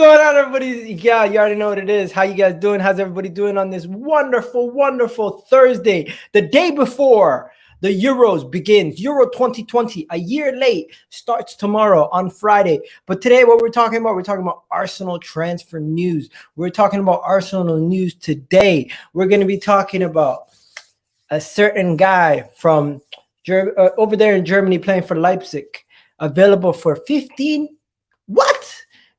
going on, everybody? Yeah, you already know what it is. How you guys doing? How's everybody doing on this wonderful, wonderful Thursday, the day before the Euros begins? Euro 2020, a year late, starts tomorrow on Friday. But today, what we're talking about Arsenal transfer news. We're talking about Arsenal news today. We're going to be talking about a certain guy from over there in Germany playing for Leipzig, available for 15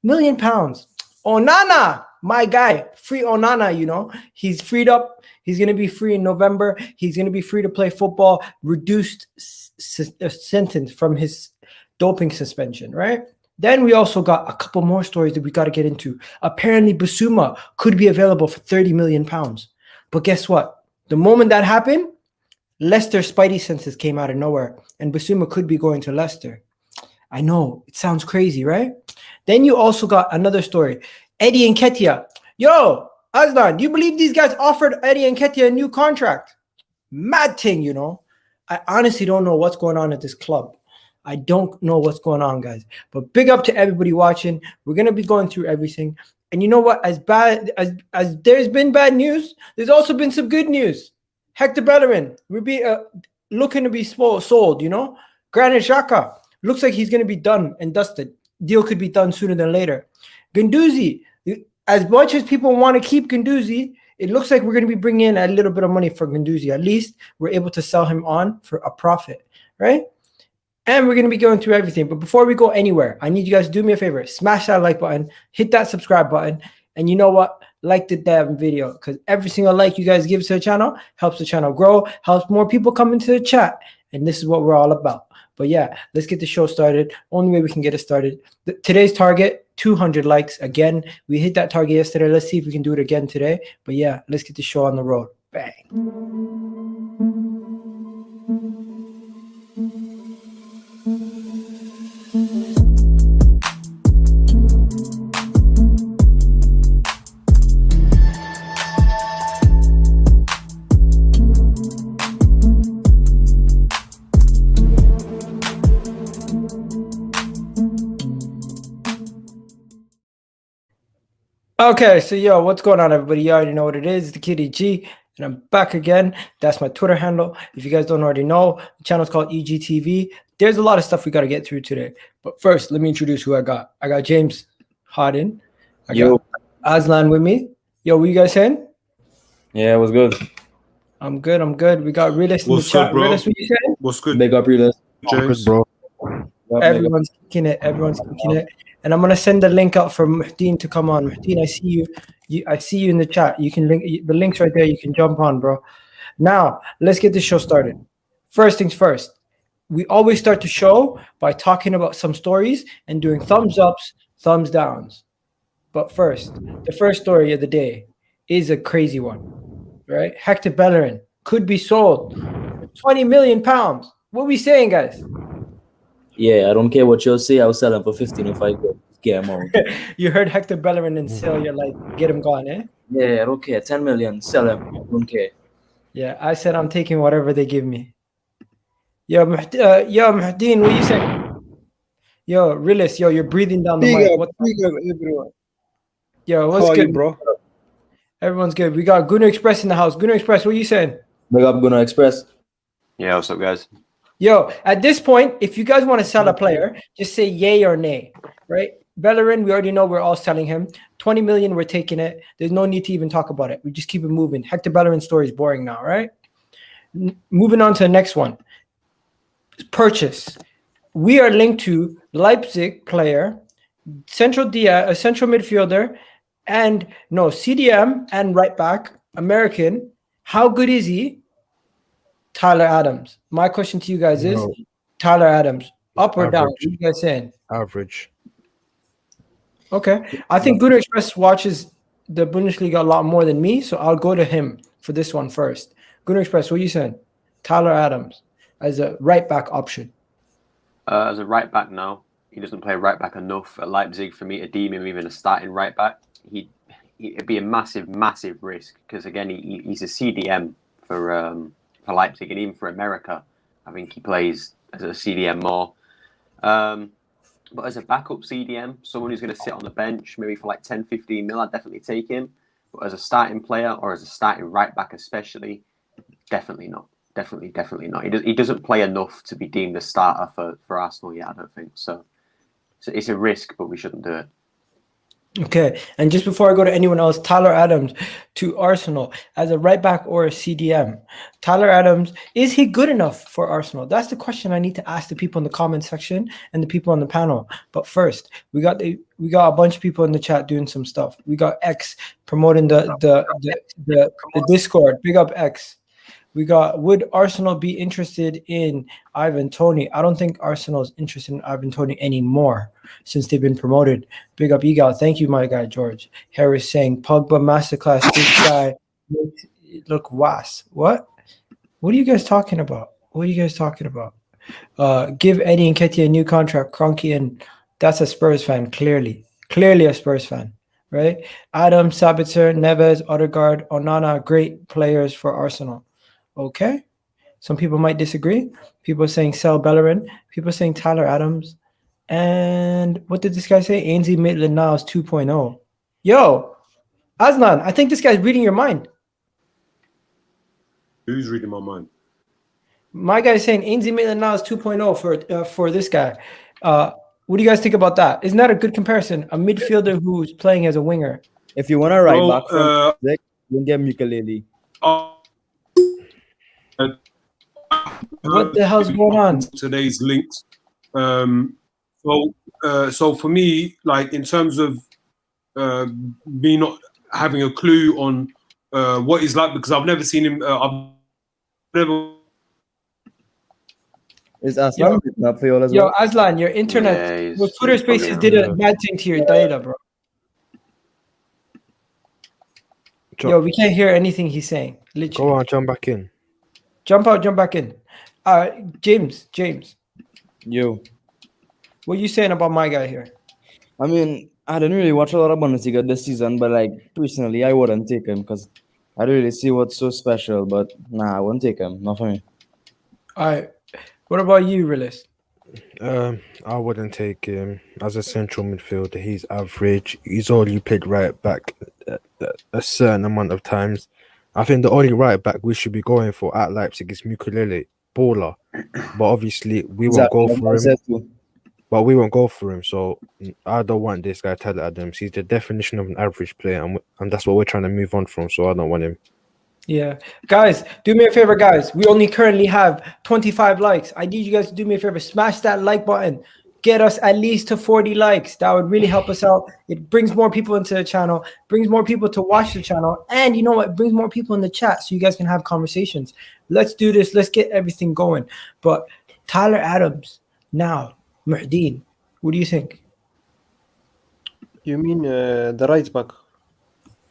million pounds. Onana, my guy, free Onana, you know. He's freed up. He's going to be free in November. He's going to be free to play football, reduced sentence from his doping suspension, right? Then we also got a couple more stories that we got to get into. Apparently, Bissouma could be available for 30 million pounds. But guess what? The moment that happened, Leicester's spidey senses came out of nowhere, and Bissouma could be going to Leicester. I know, it sounds crazy, right? Then you also got another story. Eddie Nketiah. Yo, Aslan, do you believe these guys offered Eddie Nketiah a new contract? Mad thing, you know. I honestly don't know what's going on at this club. I don't know what's going on, guys. But big up to everybody watching. We're going to be going through everything. And you know what? As bad as there's been bad news, there's also been some good news. Hector Bellerin will be looking to be sold, you know. Granit Xhaka looks like he's going to be done and dusted. Deal could be done sooner than later. Guendouzi, as much as people want to keep Guendouzi, it looks like we're going to be bringing in a little bit of money for Guendouzi. At least we're able to sell him on for a profit, right? And we're going to be going through everything. But before we go anywhere, I need you guys to do me a favor. Smash that like button. Hit that subscribe button. And you know what? Like the damn video, because every single like you guys give to the channel helps the channel grow, helps more people come into the chat. And this is what we're all about. But yeah, let's get the show started. Only way we can get it started. Today's target, 200 likes. Again, we hit that target yesterday. Let's see if we can do it again today. But yeah, let's get the show on the road. Bang. Okay, so yo, what's going on, everybody? You already know what it is. It's the Kitty G, and I'm back again. That's my Twitter handle. If you guys don't already know, the channel's called EGTV. There's a lot of stuff we got to get through today. But first, let me introduce who I got. I got James Harden. I got Aslan with me. Yo, what you guys saying? Yeah, it was good. I'm good. I'm good. We got Realist in the chat. Realist, what you saying? What's good? Big up, Realist. James, bro. Everyone's kicking it. Everyone's kicking it. And I'm gonna send the link out for Muhdin to come on. Muhdin, I see you. I see you in the chat. You can link the link's right there. You can jump on, bro. Now let's get this show started. First things first. We always start the show by talking about some stories and doing thumbs ups, thumbs downs. But first, the first story of the day is a crazy one, right? Hector Bellerin could be sold for 20 million pounds. What are we saying, guys? Yeah, I don't care what you'll say. I'll sell him for 15 if I go. Get him out. You heard Hector Bellerin and sell. You're like, get him gone, eh? Yeah, I don't care. 10 million, sell him. I don't care. Yeah, I said I'm taking whatever they give me. Yo, Muhdin, what you saying? Yo, Realist, yo, you're breathing down the mic. Big up, everyone. Yo, what's good, you, bro? Everyone's good. We got Gunnar Express in the house. Gunnar Express, what you saying? Big up, Gunnar Express. Yeah, what's up, guys? Yo, at this point, if you guys want to sell a player, just say yay or nay, right? Bellerin, we already know we're all selling him. 20 million, we're taking it. There's no need to even talk about it. We just keep it moving. Hector Bellerin's story is boring now, right? Moving on to the next one. Purchase. We are linked to Leipzig player, central midfielder, and CDM and right back, American. How good is he? Tyler Adams. My question to you guys is, Tyler Adams, up or down? What are you guys saying? Average. Okay. I think Gunnar Express watches the Bundesliga a lot more than me, so I'll go to him for this one first. Gunnar Express, what are you saying? Tyler Adams as a right back option. As a right back now, he doesn't play right back enough at Leipzig for me to deem him even a starting right back. It'd be a massive, massive risk because again, he's a CDM for Leipzig, and even for America, I think he plays as a CDM more. But as a backup CDM, someone who's going to sit on the bench, maybe for like 10, 15 mil, I'd definitely take him. But as a starting player or as a starting right back especially, definitely not. Definitely not. He doesn't play enough to be deemed a starter for Arsenal yet, I don't think. So it's a risk, but we shouldn't do it. Okay, and just before I go to anyone else, Tyler Adams to Arsenal as a right back or a CDM. Tyler Adams, is he good enough for Arsenal? That's the question I need to ask the people in the comment section and the people on the panel. But first, we got a bunch of people in the chat doing some stuff. We got X promoting the Discord. Big up X. We got, would Arsenal be interested in Ivan Toney? I don't think Arsenal's interested in Ivan Toney anymore since they've been promoted. Big up Egal. Thank you, my guy, George. Harris saying, Pogba masterclass. This guy look was. What? What are you guys talking about? What are you guys talking about? Give Eddie and Nketiah a new contract. Kroenke, and that's a Spurs fan, clearly. Clearly a Spurs fan, right? Adam, Sabitzer, Neves, Odegaard, Onana, great players for Arsenal. Okay, some people might disagree. People are saying sell Bellerin. People are saying Tyler Adams. And what did this guy say? Ainsley Maitland-Niles 2.0. Yo, Aslan, I think this guy's reading your mind. Who's reading my mind? My guy's saying Ainsley Maitland-Niles 2.0 for this guy. What do you guys think about that? Isn't that a good comparison? A midfielder who's playing as a winger. If you want to right back from you can get Mukalele. What the hell's going on? Today's links. So for me, like in terms of me not having a clue on what he's like, because I've never seen him. I've never. Is Aslan up for you all as Yo, well? Aslan, your internet, your Twitter Spaces did a bad thing to your data, bro. Yo, we can't hear anything he's saying. Literally. Go on, jump back in. Jump out, jump back in. James. Yo. What are you saying about my guy here? I mean, I didn't really watch a lot of Bundesliga this season, but like personally, I wouldn't take him because I don't really see what's so special. But nah, I wouldn't take him. Not for me. All right. What about you, Realist? I wouldn't take him as a central midfielder. He's average. He's only played right back a certain amount of times. I think the only right back we should be going for at Leipzig is Mukalele, baller. But obviously we won't go for him. But we won't go for him. So I don't want this guy, Tyler Adams. He's the definition of an average player, and that's what we're trying to move on from. So I don't want him. Yeah. Guys, do me a favor, guys. We only currently have 25 likes. I need you guys to do me a favor. Smash that like button. Get us at least to 40 likes. That would really help us out. It brings more people into the channel, brings more people to watch the channel, and you know what? It brings more people in the chat so you guys can have conversations. Let's do this. Let's get everything going. But Tyler Adams, now, Muhdin, what do you think? You mean the right back?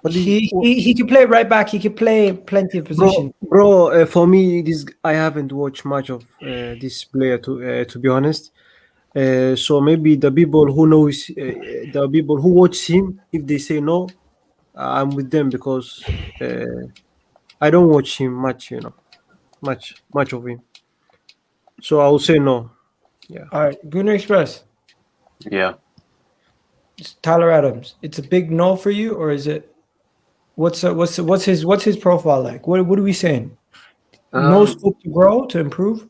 He can play right back. He can play plenty of positions. Bro, for me, I haven't watched much of this player to be honest. So maybe the people who knows, the people who watch him, if they say no, I'm with them because I don't watch him much, much of him. So I will say no. Yeah. All right, Gunnar Express. Yeah. It's Tyler Adams. It's a big no for you, or is it? What's his profile like? What are we saying? No scope to grow, to improve.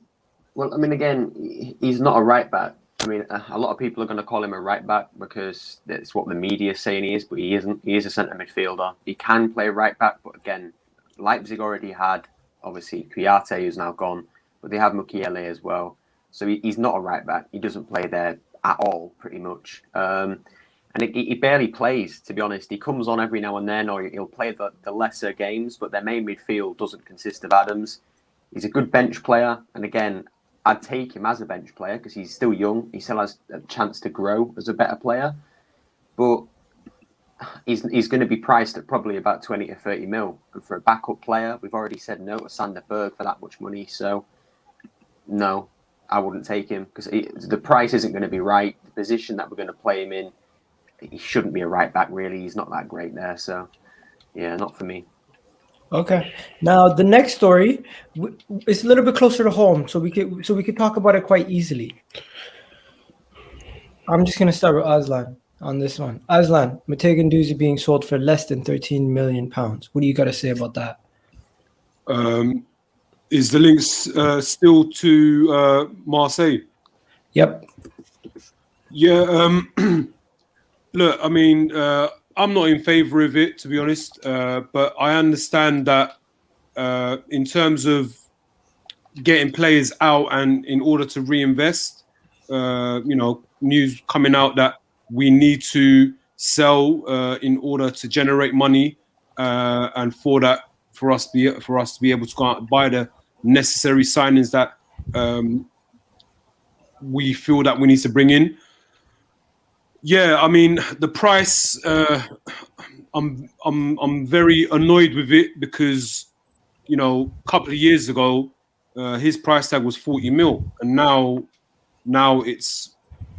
Well, I mean, again, he's not a right back. I mean, a lot of people are going to call him a right back because that's what the media is saying he is, but he isn't. He is a centre midfielder. He can play right back, but again, Leipzig already had, obviously, Kouyaté, who's now gone, but they have Mukiele as well. So he's not a right back. He doesn't play there at all, pretty much. And he barely plays, to be honest. He comes on every now and then, or he'll play the lesser games, but their main midfield doesn't consist of Adams. He's a good bench player, and again, I'd take him as a bench player because he's still young. He still has a chance to grow as a better player. But he's going to be priced at probably about 20 to 30 mil. And for a backup player, we've already said no to Sander Berg for that much money. So, no, I wouldn't take him because the price isn't going to be right. The position that we're going to play him in, he shouldn't be a right back, really. He's not that great there. So, yeah, not for me. Okay. Now the next story is a little bit closer to home, so we could talk about it quite easily. I'm just gonna start with Aslan on this one. Aslan, Matteo Guendouzi being sold for less than £13 million. What do you got to say about that? Is the links still to Marseille? Yep. Yeah. Look, I mean, I'm not in favour of it, to be honest. But I understand that in terms of getting players out and in order to reinvest, news coming out that we need to sell in order to generate money, and for us to be able to go out and buy the necessary signings that we feel that we need to bring in. Yeah, I mean the price. I'm very annoyed with it because a couple of years ago his price tag was 40 mil, and now it's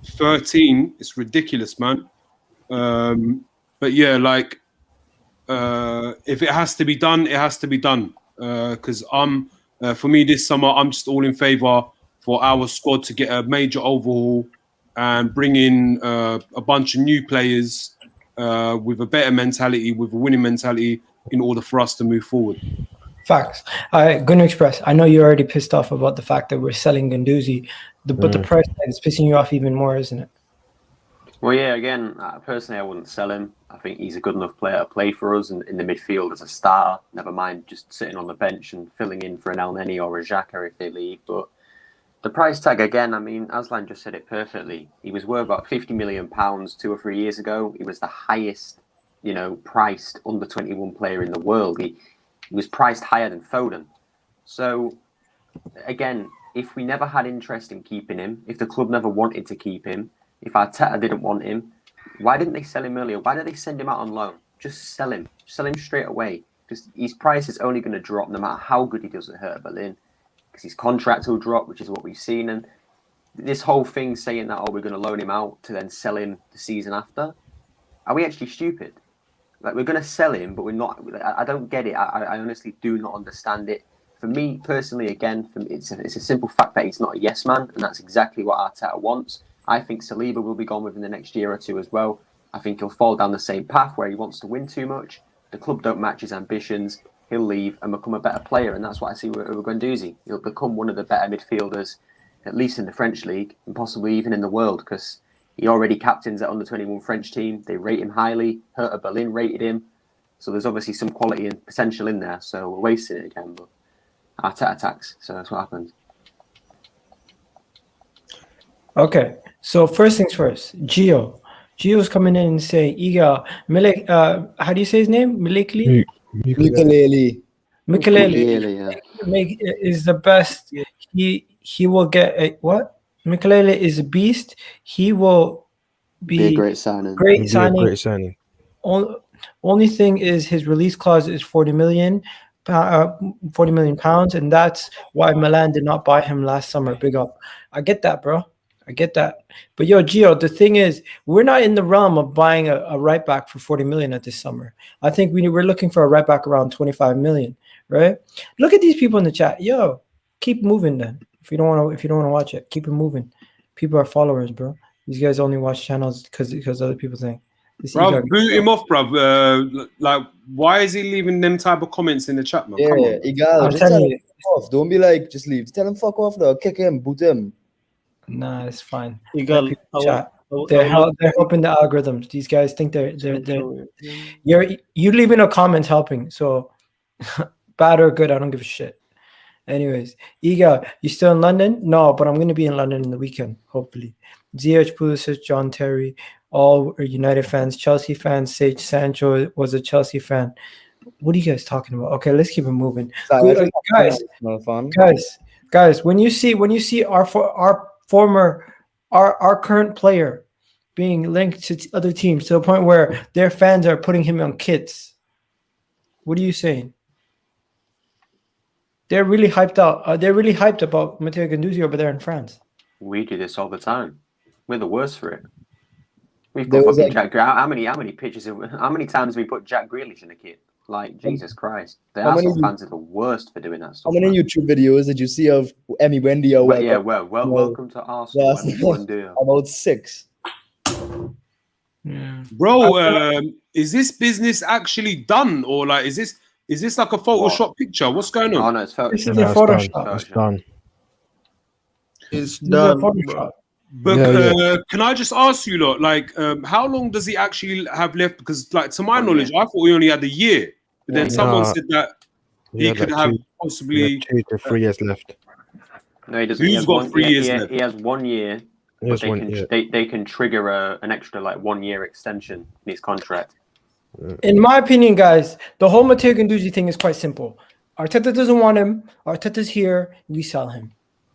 13. It's ridiculous, man. But yeah, like if it has to be done, it has to be done. Because for me this summer, I'm just all in favour for our squad to get a major overhaul and bring in a bunch of new players with a better mentality, with a winning mentality, in order for us to move forward. Facts. Going to express. I know you're already pissed off about the fact that we're selling Guendouzi, but the price tag is pissing you off even more, isn't it? Well, yeah. Again, personally, I wouldn't sell him. I think he's a good enough player to play for us in the midfield as a starter. Never mind just sitting on the bench and filling in for an El Neni or a Xhaka if they leave. But the price tag, again, I mean, Aslan just said it perfectly. He was worth about £50 million 2 or 3 years ago. He was the highest, priced under-21 player in the world. He was priced higher than Foden. So, again, if we never had interest in keeping him, if the club never wanted to keep him, if Arteta didn't want him, why didn't they sell him earlier? Why did they send him out on loan? Just sell him. Sell him straight away. Because his price is only going to drop no matter how good he does at Hertha Berlin. Because his contract will drop, which is what we've seen. And this whole thing saying that, we're going to loan him out to then sell him the season after, are we actually stupid? Like, we're going to sell him, but we're not. I don't get it. I honestly do not understand it. For me, personally, again, it's a simple fact that he's not a yes man, and that's exactly what Arteta wants. I think Saliba will be gone within the next year or two as well. I think he'll fall down the same path where he wants to win too much. The club don't match his ambitions. He'll leave and become a better player, and that's what I see with Guendouzi. He'll become one of the better midfielders, at least in the French league, and possibly even in the world, because he already captains at under-21 French team. They rate him highly. Hertha Berlin rated him. So there's obviously some quality and potential in there. So we're wasting it again, but Arteta attacks. So that's what happens. Okay, so first things first, Gio's coming in and saying, Egal, how do you say his name? Mikelele is the best. He will get a what? Mikelele is a beast. He will be a great signing. Great signing. Only thing is his release clause is 40 million pounds, and that's why Milan did not buy him last summer. Big up. I get that, bro. I get that. But yo, Gio, the thing is, we're not in the realm of buying a right back for 40 million at this summer. I think we're looking for a right back around 25 million, right? Look at these people in the chat. Yo, keep moving then. If you don't want to watch it, keep it moving. People are followers, bro. These guys only watch channels because other people think. Bro, boot him off, bro. Like, why is he leaving them type of comments in the chat, man? Yeah, Come on. Egal, just tell him off. Don't be like, just leave. Just tell him fuck off, though. Kick him, boot him. Nah, it's fine. Egal, they're helping the algorithms. Theyese guys think they're you leaving a comment helping. So bad or good, I don't give a shit. Anyways, Egal, you still in London? No, but I'm going to be in London in the weekend, hopefully. ZH Pulisic, John Terry, all are United fans. Chelsea fans, Sage Sancho was a Chelsea fan. What are you guys talking about? Okay, let's keep it moving. Guys, when you see our current player being linked to other teams to the point where their fans are putting him on kits, what are you saying? They're really hyped out. They're really hyped about Matteo Guendouzi over there in France. We do this all the time. We're the worst for it. We've got fucking Jack. How many pictures? How many times have we put Jack Grealish in a kit? Like, Jesus Christ. The Arsenal fans are the worst for doing that stuff. How many YouTube videos did you see of Emmy Wendy or welcome to Arsenal. About 6. Bro, is this business actually done, or like is this like a Photoshop picture? What's going on? Oh no, it's Photoshop. This is a Photoshop. It's done. This It's is a done. Photoshop. But can I just ask you, lot, like, how long does he actually have left? Because, like, to my knowledge, I thought he only had a year. But then someone said that he could have possibly 2 to 3 years left. No, he doesn't. Who's got 3 years left? He has 1 year. But they can trigger an extra like 1 year extension in his contract. In my opinion, guys, the whole Matteo Guendouzi thing is quite simple. Arteta doesn't want him. Arteta's here. We sell him.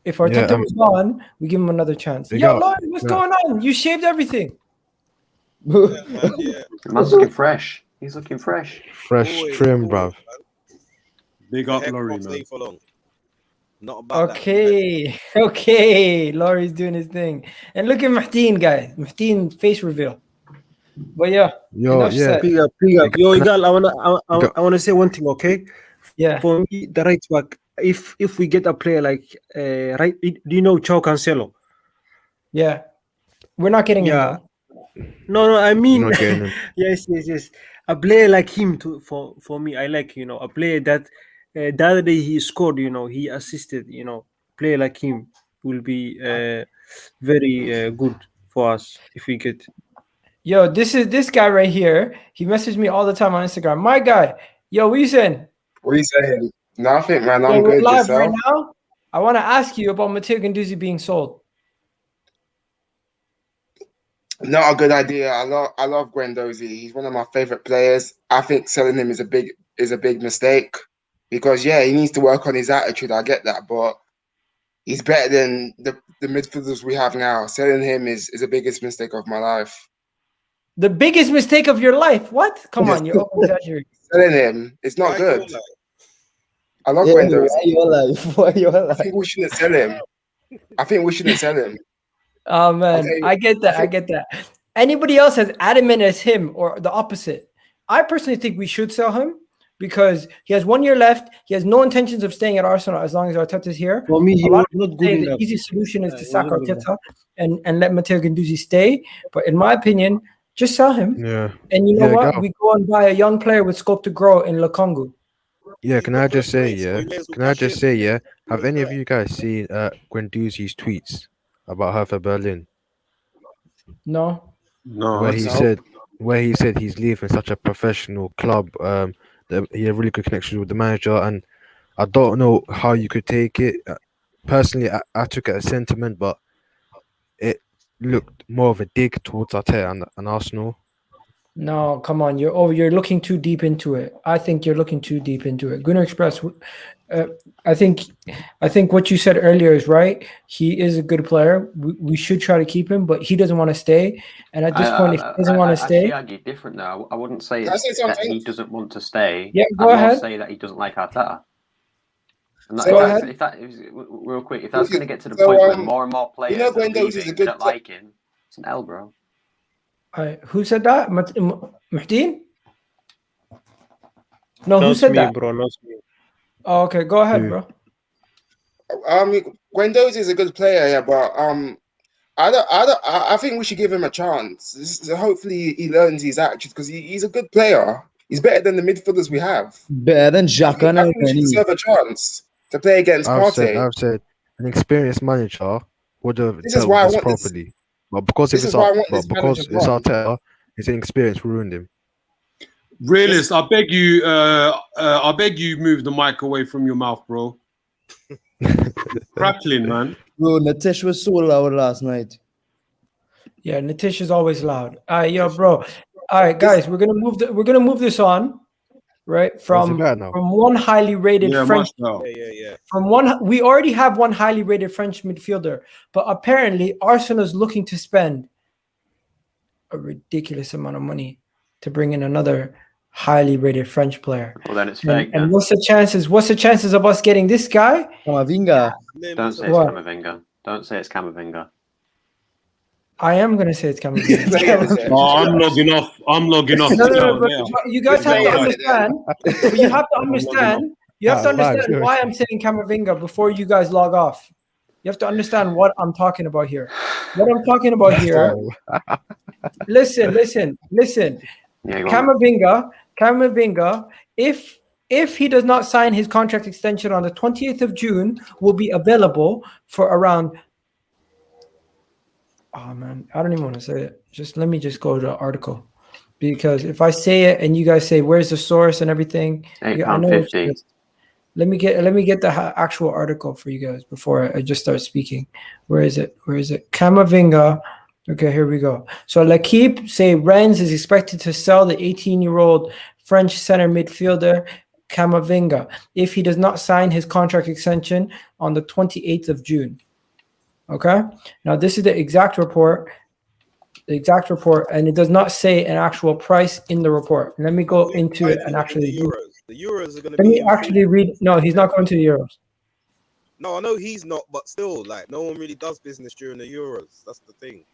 If Arteta was gone, we give him another chance. Yo, Lloyd, what's going on? You shaved everything. Man's looking fresh. He's looking fresh. Fresh trim, bruv. Big up, Laurie, man. Not about Okay. Laurie's doing his thing. And look at Mahteen, guys. Mahteen face reveal. But yeah. Big up. Yo, Egal, I wanna say one thing, okay? Yeah. For me, the right back, if we get a player like do you know João Cancelo? Yeah. We're not getting him. Yeah. No, I mean Not getting him. yes. A player like him for me, I like, a player that the other day he scored, he assisted, player like him will be very good for us if we get. Yo, this is this guy right here. He messaged me all the time on Instagram. My guy. Yo, what you saying? What are you saying? Nothing, man. I'm We're good. live Yourself? right now. I want to ask you about Matteo Guendouzi being sold. Not a good idea. I love Guendouzi. He's one of my favorite players. I think selling him is a big mistake because he needs to work on his attitude. I get that, but he's better than the midfielders we have now. Selling him is the biggest mistake of my life. The biggest mistake of your life? What? Come on, you're over-exaggerating. Selling him, it's not good. I love Guendouzi. Why you alive? I think we shouldn't sell him. Oh man, I get that. Anybody else as adamant as him or the opposite? I personally think we should sell him because he has 1 year left. He has no intentions of staying at Arsenal as long as Arteta's here. For me, he was not good The enough. easy solution is to sack Arteta and let Matteo Guendouzi stay. But in my opinion, just sell him. Yeah. And you know what? Go. We go and buy a young player with scope to grow in Lokonga. Yeah, can I just say, have any of you guys seen Guendouzi's tweets about Hertha Berlin? No. Where he said he's leaving such a professional club, that he had really good connections with the manager, and I don't know how you could take it. Personally, I took it as sentiment, but it looked more of a dig towards Arteta and Arsenal. No, come on. You're looking too deep into it. I think you're looking too deep into it. Gunnar Express, I think what you said earlier is right. He is a good player. We should try to keep him, but he doesn't want to stay. And at this point, if he doesn't want to stay, I argue different now. I wouldn't say that he doesn't want to stay. Yeah, go ahead. I'd say that he doesn't like Arteta. And Go ahead. If that's going to get to the point where more and more players are leaving, don't like him, it's an L, bro. Who said that? Mahteen? No, who said that? Bro, not me. Oh, okay, go ahead, bro. Guendouzi is a good player, but I think we should give him a chance. Hopefully he learns his actions because he's a good player. He's better than the midfielders we have. Better than Xhaka. I think we should deserve a chance to play against Partey. I've said an experienced manager would have This is dealt why I with this want properly. But because This it's is why I want this manager gone. Arteta, his inexperience ruined him. Realist, I beg you move the mic away from your mouth, bro. Crackling, man. Bro, Natish was so loud last night. Yeah, Natish is always loud. Yo, bro. All right, guys, we're gonna move this on, right? From one highly rated French. We already have one highly rated French midfielder, but apparently Arsenal's looking to spend a ridiculous amount of money to bring in another highly rated French player. Well, then it's fake. And what's the chances of us getting this guy? Kamavinga. Don't say it's Kamavinga. Don't say it's Kamavinga. I am gonna say it's Kamavinga. I'm logging off. No, but you guys have to understand. You have to understand. You have to understand why I'm saying Kamavinga before you guys log off. You have to understand what I'm talking about here. What I'm talking about here listen. Yeah, go on. Camavinga, if he does not sign his contract extension on the 20th of June, will be available for around. Oh man, I don't even want to say it. Let me go to the article, because if I say it and you guys say where's the source and everything, I know it's £8.50. just, let me get the actual article for you guys before I just start speaking. Where is it? Camavinga. Okay, here we go. So L'Équipe say Rennes is expected to sell the 18-year-old French center midfielder Camavinga if he does not sign his contract extension on the 28th of June. Okay, now this is the exact report, and it does not say an actual price in the report. Let me go into it and actually. The Euros are going to Let me actually read. No, he's not going to the Euros. No, I know he's not, but still, like, no one really does business during the Euros. That's the thing.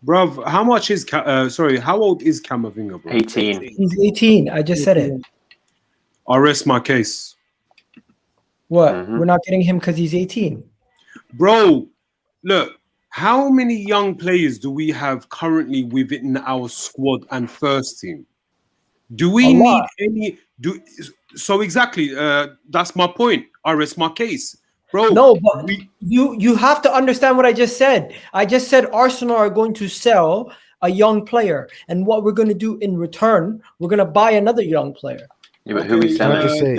Bruv, how much is how old is Camavinga, bro? 18. He's 18. I just said it. I rest my case. What? Mhm. We're not getting him because he's 18. Bro, look, how many young players do we have currently within our squad and first team? Do we need any? So exactly, that's my point. I rest my case. Bro, No, but you have to understand what I just said. I just said Arsenal are going to sell a young player, and what we're going to do in return, we're going to buy another young player. Yeah, but who we Can I selling? just say,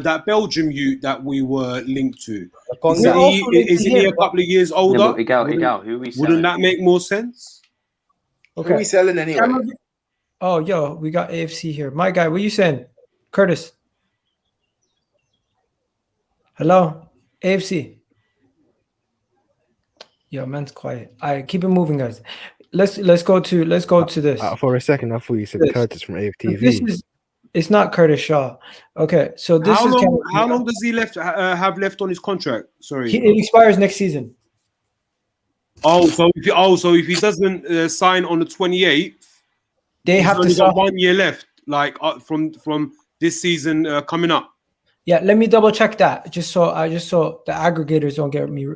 that Belgium youth that we were linked to. We're Isn't he a couple of years older? No, but Egal, who we selling? Wouldn't that make more sense? Who are we selling anyway? Oh, yo, we got AFC here. My guy, what you saying? Curtis. Hello? AFC. Yo, man's quiet. All right, keep it moving, guys. Let's go to this. For a second, I thought you said Curtis from AFTV. This is, it's not Curtis Shaw. Okay, so this How is long? How long does he have left on his contract? Sorry, it expires next season. so if he doesn't sign on the 28th, they have to got 1 year left, like from this season coming up. Yeah, let me double check that just so the aggregators don't get me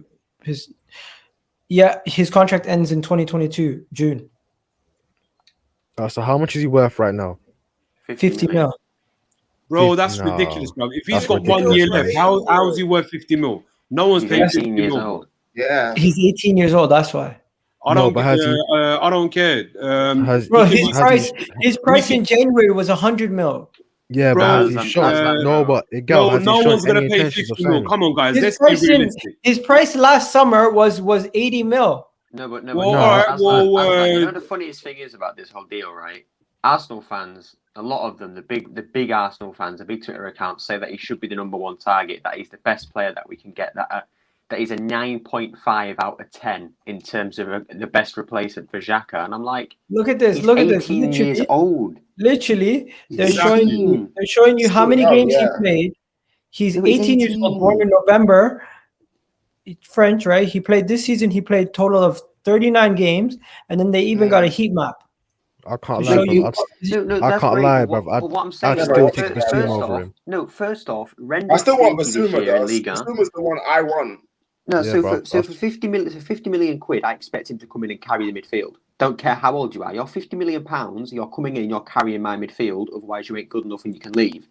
his contract ends in 2022 June. So how much is he worth right now? 50 mil. Bro, that's No, ridiculous, bro. If he's that's got ridiculous. 1 year left, how is he worth 50 mil? No one's He's paying 18 50 years mil. old. Yeah. He's 18 years old, that's why. I don't care. Bro, his price in January was 100 mil. Yeah, Bro, but has he shot? No, but Egal, has he no shown one's gonna any pay intentions of 50 mil. signing? Come on, guys, His let's price be realistic. his price last summer was 80 mil. No, but Well, you know the funniest thing is about this whole deal, right? Arsenal fans, a lot of them, the big Arsenal fans, the big Twitter accounts say that he should be the #1 target, that he's the best player that we can get, that he's a 9.5 out of 10 in terms of the best replacement for Xhaka. And I'm like, look at this. he's Look at this. 18 years old. Literally, they're Exactly. showing you how many games he played. He's 18 years old, born in November. French, right? He played this season. He played total of 39 games, and then they even got a heat map. I can't show lie, you- bro. I can't lie, bro. What I'm saying I'd is, still take Bissouma over him. No, first off, I still want this Bissouma, year in though. Liga. Bissouma's the one I want. No, Yeah, so bro, for 50 million quid, I expect him to come in and carry the midfield. Don't care how old you are. You're 50 million pounds. You're coming in. You're carrying my midfield. Otherwise, you ain't good enough and you can leave.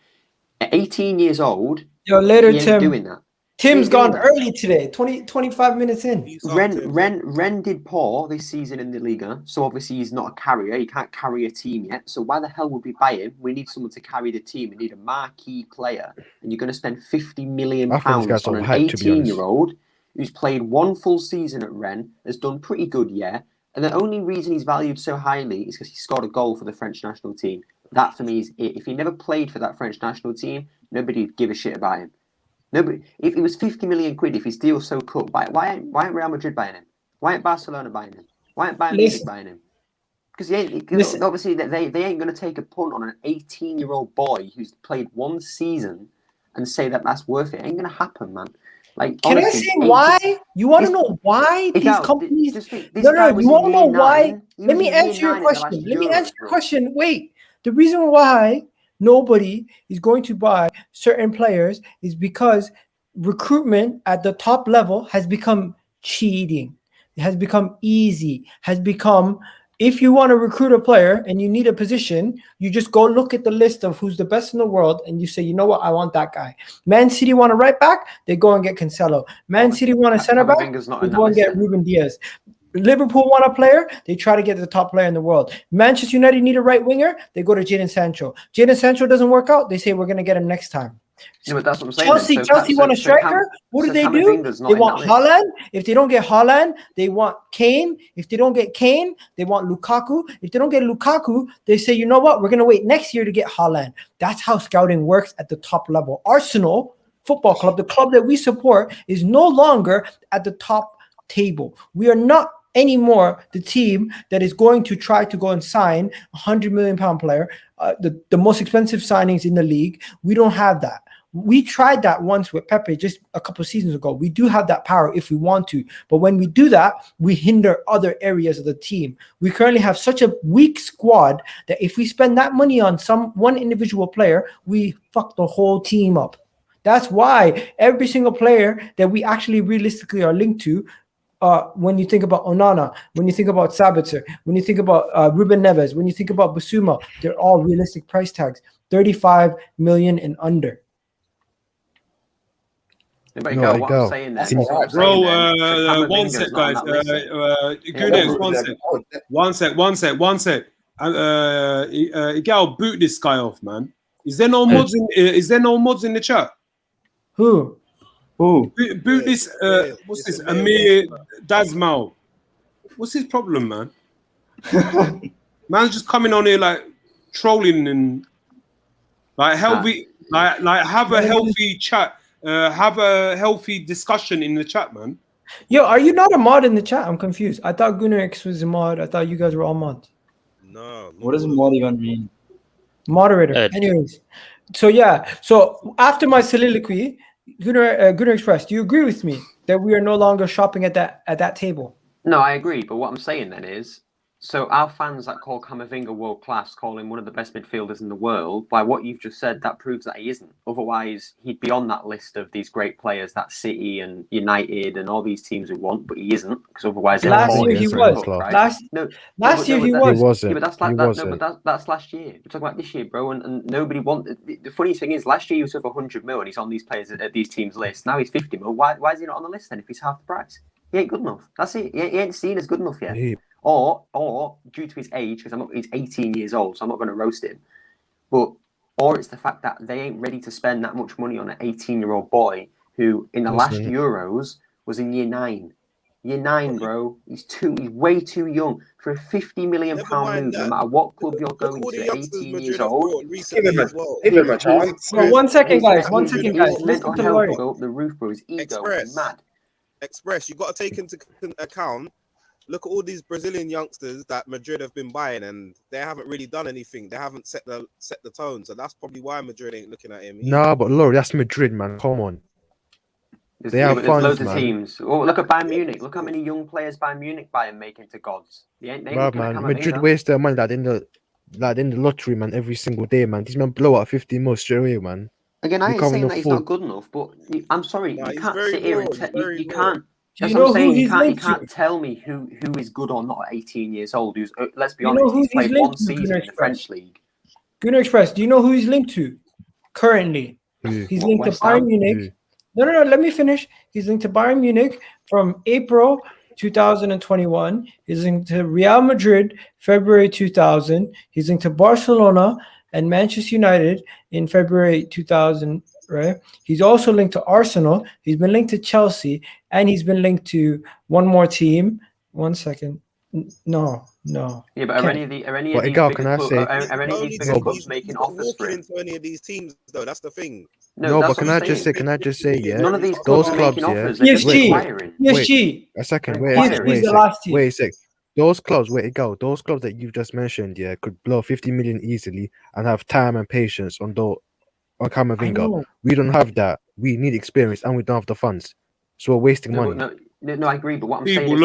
At 18 years old, Yo, later, he ain't Tim. doing that. Tim's gone early today. 25 minutes in. Ren did poor this season in the Liga, so obviously he's not a carrier. He can't carry a team yet. So why the hell would we buy him? We need someone to carry the team. We need a marquee player, and you're going to spend 50 million pounds on an 18-year-old who's played one full season at Rennes, has done pretty good, yeah. And the only reason he's valued so highly is because he scored a goal for the French national team. That for me is it. If he never played for that French national team, nobody would give a shit about him. Nobody. If it was 50 million quid, if his deal's so cut, why ain't Real Madrid buying him? Why ain't Barcelona buying him? Why ain't Bayern Munich buying him? Because obviously they ain't going to take a punt on an 18-year-old boy who's played one season and say that that's worth it. It ain't going to happen, man. Like, can honestly, I say why? You want to know why these companies? No, you want to know why? Let me answer your question. Wait, the reason why nobody is going to buy certain players is because recruitment at the top level has become cheating. has become easy, has become, if you want to recruit a player and you need a position, you just go look at the list of who's the best in the world and you say, you know what, I want that guy. Man City want a right back, they go and get Cancelo. Man City want a center back, Camavinga's not they in that go and list get then. Ruben Diaz. Liverpool want a player, they try to get the top player in the world. Manchester United need a right winger, they go to Jadon Sancho. Jadon Sancho doesn't work out, they say we're going to get him next time. No, but that's what I'm saying. then. Chelsea want a striker. What do they do? Camavinga's not They in want that list. Haaland. If they don't get Haaland, they want Kane. If they don't get Kane, they want Lukaku. If they don't get Lukaku, they say, you know what? We're going to wait next year to get Haaland. That's how scouting works at the top level. Arsenal Football Club, the club that we support, is no longer at the top table. We are not anymore the team that is going to try to go and sign a £100 million player, the most expensive signings in the league. We don't have that. We tried that once with Pepe just a couple of seasons ago. We do have that power if we want to. But when we do that, we hinder other areas of the team. We currently have such a weak squad that if we spend that money on one individual player, we fuck the whole team up. That's why every single player that we actually realistically are linked to, when you think about Onana, when you think about Sabitzer, when you think about Ruben Neves, when you think about Bissouma, they're all realistic price tags, 35 million and under. But what I'm saying there, bro, one sec, guys. One sec. Egal, boot this guy off, man. Is there no mods in the chat? Who? Boot this. What's this? Amir Dazmal. What's his problem, man? Man's just coming on here like trolling and like healthy, like have a healthy chat. Have a healthy discussion in the chat, man. Yo, are you not a mod in the chat? I'm confused. I thought Gunnar X was a mod. I thought you guys were all mods. No. What does mod even mean? Moderator. Anyways, so yeah. So after my soliloquy, Gunnar Express, do you agree with me that we are no longer shopping at that table? No, I agree. But what I'm saying then is, so our fans that call Kamavinga world class, call him one of the best midfielders in the world, by what you've just said, that proves that he isn't. Otherwise, he'd be on that list of these great players that City and United and all these teams would want, but he isn't, because otherwise last year he was. Last year he wasn't. Yeah, but that's last year. We're talking about this year, bro, and nobody wanted. The funny thing is, last year he was worth 100 mil and he's on these players at these teams' list. Now he's 50 mil. Why is he not on the list then if he's half the price? He ain't good enough. That's it. He ain't seen as good enough yet. Or due to his age, because he's 18 years old, so I'm not going to roast him. Or it's the fact that they ain't ready to spend that much money on an 18-year-old boy who, in the last Euros, was in year 9. Year 9, bro. He's way too young for a £50 million move. No matter what club you're going to, 18 years old. Give him a chance. One second, guys. Listen to Laurie. Go up the roof, bro. His ego is mad. Express, you got to take into account. Look at all these Brazilian youngsters that Madrid have been buying, and they haven't really done anything. They haven't set the tone, so that's probably why Madrid ain't looking at him. No, but Laurie, that's Madrid, man. Come on. There's loads of teams. Oh, look at Bayern Munich. Look how many young players Bayern Munich buy and make into gods. They man, Madrid waste their money in the lottery, man, every single day, man. These men blow out 50 mil straight away, man. Again, I ain't saying that he's not good enough, but I'm sorry, you can't sit here and you can't. That's what I'm saying. You can't tell me who is good or not at 18 years old. Who's let's be honest, he's played one season in the French league. Gunnar Express, do you know who he's linked to currently? He's linked to Bayern Munich. No, let me finish. He's linked to Bayern Munich from April 2021. He's linked to Real Madrid February 2000. He's linked to Barcelona and Manchester United in February 2000. Right. He's also linked to Arsenal. He's been linked to Chelsea, and he's been linked to one more team. 1 second. No. Yeah, but are any of these big clubs making offers for him? Into any of these teams, though, that's the thing. No, but can I just say, yeah, none of these those clubs, clubs, yeah, PSG. A second, wait a sec. Those clubs, those clubs that you've just mentioned, yeah, could blow 50 million easily and have time and patience on Kamavinga. We don't have that. We need experience and we don't have the funds. So we're wasting money. No, I agree. But what I'm saying is,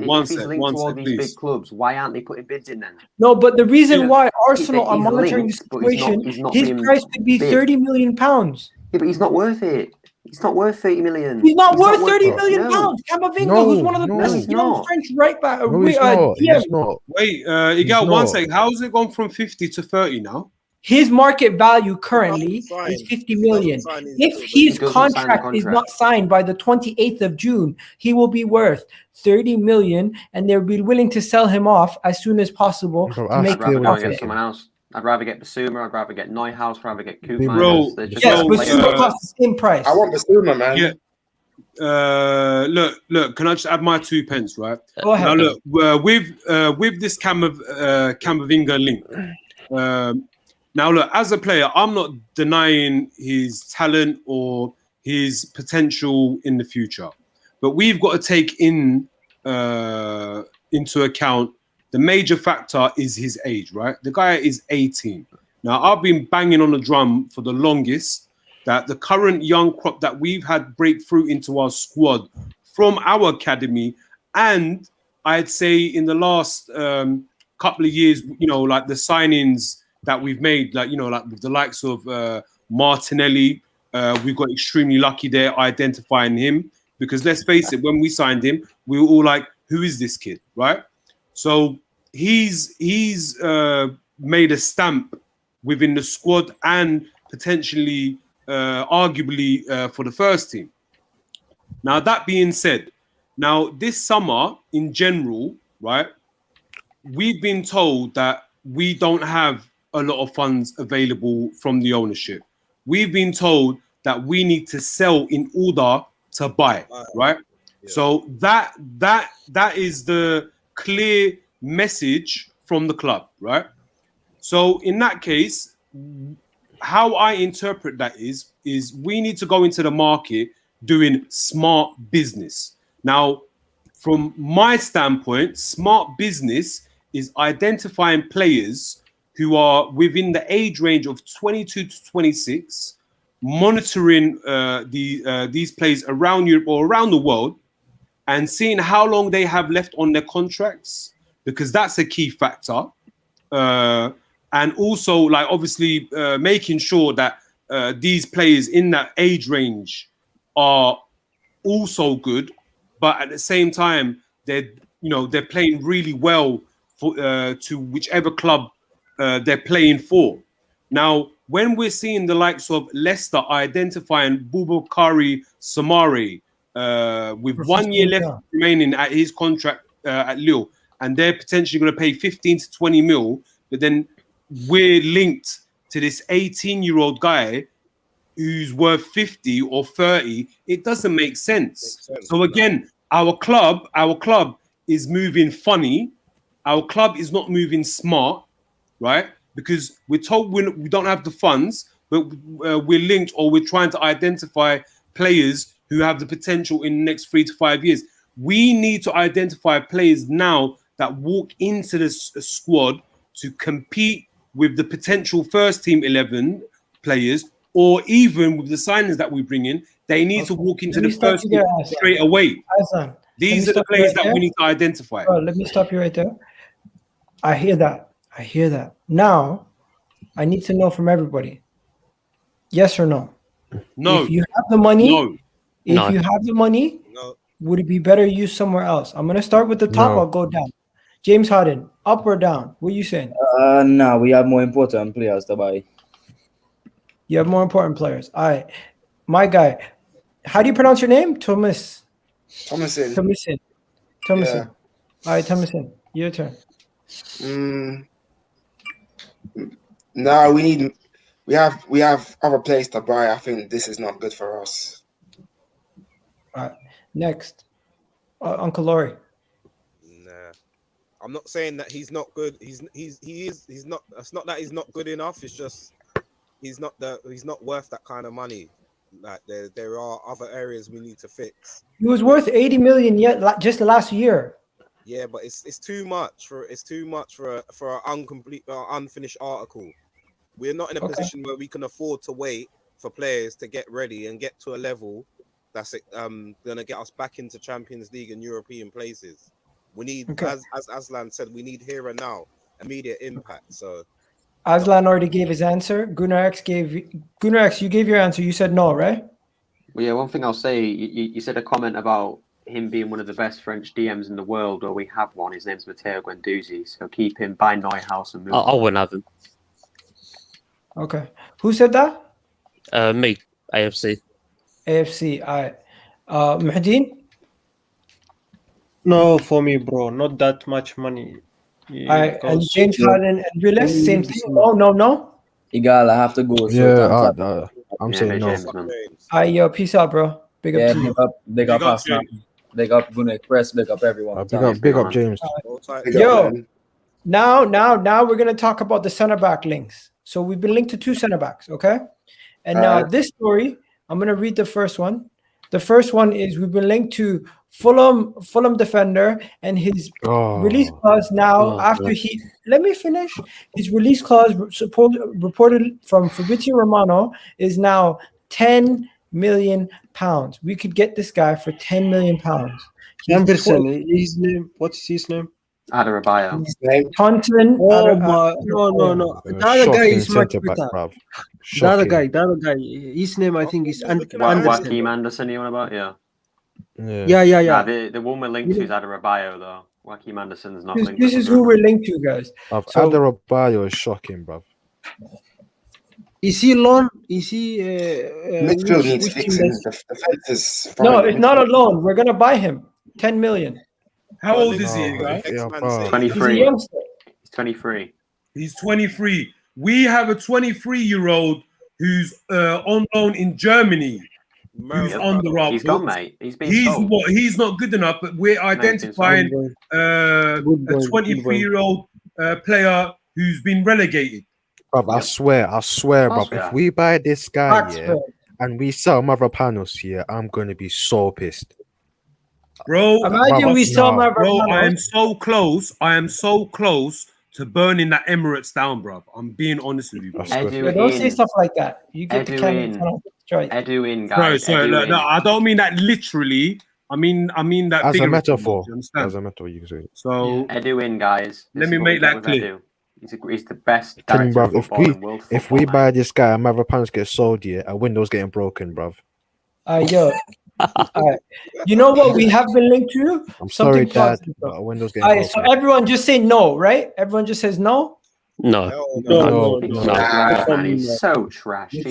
one sec, these big clubs, why aren't they putting bids in then? No, but the reason why Arsenal are monitoring the situation, his price could be £30 million. Yeah, but he's not worth it. He's not worth 30 million. He's not worth 30 it. million No. pounds. Camavinga, No, who's one of the no, best he's young not. French right back. No, he's not. DM. He's not. Wait, He's Egal, one not. second. How's it gone from 50 to 30 now? His market value currently He doesn't is sign. 50 He million. doesn't sign his If deal, but his he doesn't sign the contract is contract. not signed by the 28th of June, he will be worth 30 million, and they'll be willing to sell him off as soon as possible Bro, to I make I'd rather still go and would get take someone him. else. I'd rather get Bissouma. I'd rather get Neuhaus. I'd rather get Bro, Koopmeiners. They're just Yes, Bro, but players. Bissouma costs the same price. I want Bissouma, man. Yeah. Look. Can I just add my 2 pence, right? Go ahead. Now, look, with this Camavinga link. Now, look, as a player, I'm not denying his talent or his potential in the future, but we've got to take into account the major factor is his age, right? The guy is 18. Now, I've been banging on the drum for the longest that the current young crop that we've had break through into our squad from our academy, and I'd say in the last couple of years, you know, like the signings that we've made, like, you know, like with the likes of Martinelli, we got extremely lucky there identifying him, because let's face it, when we signed him, we were all like, who is this kid, right? So he's made a stamp within the squad and potentially, arguably, for the first team. Now, that being said, now this summer in general, right, we've been told that we don't have a lot of funds available from the ownership. We've been told that we need to sell in order to buy, right? Yeah. So that is the clear message from the club, right? So in that case, how I interpret that is we need to go into the market doing smart business. Now, from my standpoint, smart business is identifying players who are within the age range of 22 to 26, monitoring these players around Europe or around the world, and seeing how long they have left on their contracts, because that's a key factor. And also, like, obviously, making sure that these players in that age range are also good, but at the same time, they're playing really well for to whichever club they're playing for. Now, when we're seeing the likes of Leicester identifying Boubakary Samari with 1 year left remaining at his contract at Lille, and they're potentially going to pay 15 to 20 mil, but then we're linked to this 18-year-old guy who's worth 50 or 30, it doesn't make sense. So again, our club is moving funny. Our club is not moving smart, right? Because we're told we don't have the funds, but we're linked, or we're trying to identify players who have the potential in the next 3 to 5 years. We need to identify players now that walk into this squad to compete with the potential first team 11 players, or even with the signings that we bring in. They need to walk into the first team straight away. These are the players that we need to identify. Bro, let me stop you right there. I hear that. Now, I need to know from everybody. Yes or no? No. If you have the money, no. If you have the money, would it be better used somewhere else? I'm going to start with the top. I'll go down. James Harden, up or down? What are you saying? No, we have more important players to buy. You have more important players. All right. My guy, how do you pronounce your name? Thomason. Yeah. All right, Thomason, your turn. No, we have other players to buy. I think this is not good for us. All right. Next, Uncle Laurie. Nah, I'm not saying that he's not good. He's not. It's not that he's not good enough. It's just he's not worth that kind of money. Like there are other areas we need to fix. He was worth 80 million just last year. Yeah, but it's too much for an unfinished article. We're not in a position where we can afford to wait for players to get ready and get to a level that's gonna get us back into Champions League and European places. We need, as Aslan said, we need here and now, immediate impact. So Aslan already gave his answer. Gunnar X, you gave your answer. You said no, right? Well, yeah, one thing I'll say, you said a comment about him being one of the best French DMs in the world, or we have one. His name's Matteo Guendouzi, so keep him, buy Neuhaus and move. I wouldn't have him. Okay. Who said that? Me, AFC. AFC. All right. Muhyiddin? No, for me, bro, not that much money. All right. And James Harden and Jules, same thing? No. Egal, I have to go. Yeah, I'm saying no. All right, yo, peace out, bro. Big up to you. Big up us, man. Big up Gune Press, big up everyone. Big up James. Yo, now we're gonna talk about the center back links. So we've been linked to 2 center backs, okay? And now this story, I'm gonna read the first one. The first one is we've been linked to Fulham defender, and his release clause now after he let me finish. His release clause reported from Fabrizio Romano is now £10 million. We could get this guy for £10 million. Anderson, his name. What's his name? ADARABIOYO. Taunton. No. The other guy is much better. The other guy. His name I think is Joachim Anderson. You on about? Yeah. Yeah. The one we're linked to is ADARABIOYO though. Joachim Anderson's not linked. This is who we're linked to, guys. ADARABIOYO is shocking, bro. Is he loan? Is he? Midfield needs fixing. The defense is fine. No, it's not a loan. We're gonna buy him. 10 million. How old is he? 23. He's 23. He's 23. We have a 23-year-old who's on loan in Germany. Who's on the road. He's gone, mate. He's not good enough, but we're identifying a 23-year-old player who's been relegated. Bro, I swear, bro. If we buy this guy and we sell Mavropanos here, I'm gonna be so pissed. Bro, imagine we sell Mavropanos. Bro, I am so close to burning that Emirates down, bro. I'm being honest with you, bro. Don't say stuff like that. You get the camera. Edu in, guys. Sorry, no, I don't mean that literally. I mean that as a metaphor. As a metaphor, you can say. So Edu in, guys. Let me make that clear. He's the best. If we buy this guy, Mavropanos gets sold here, a window's getting broken, bruv. Yo. You know what we have been linked to? I'm sorry, Dad. Windows getting broken. So everyone just say no, right? Everyone just says no. No. He's so trash. Yo,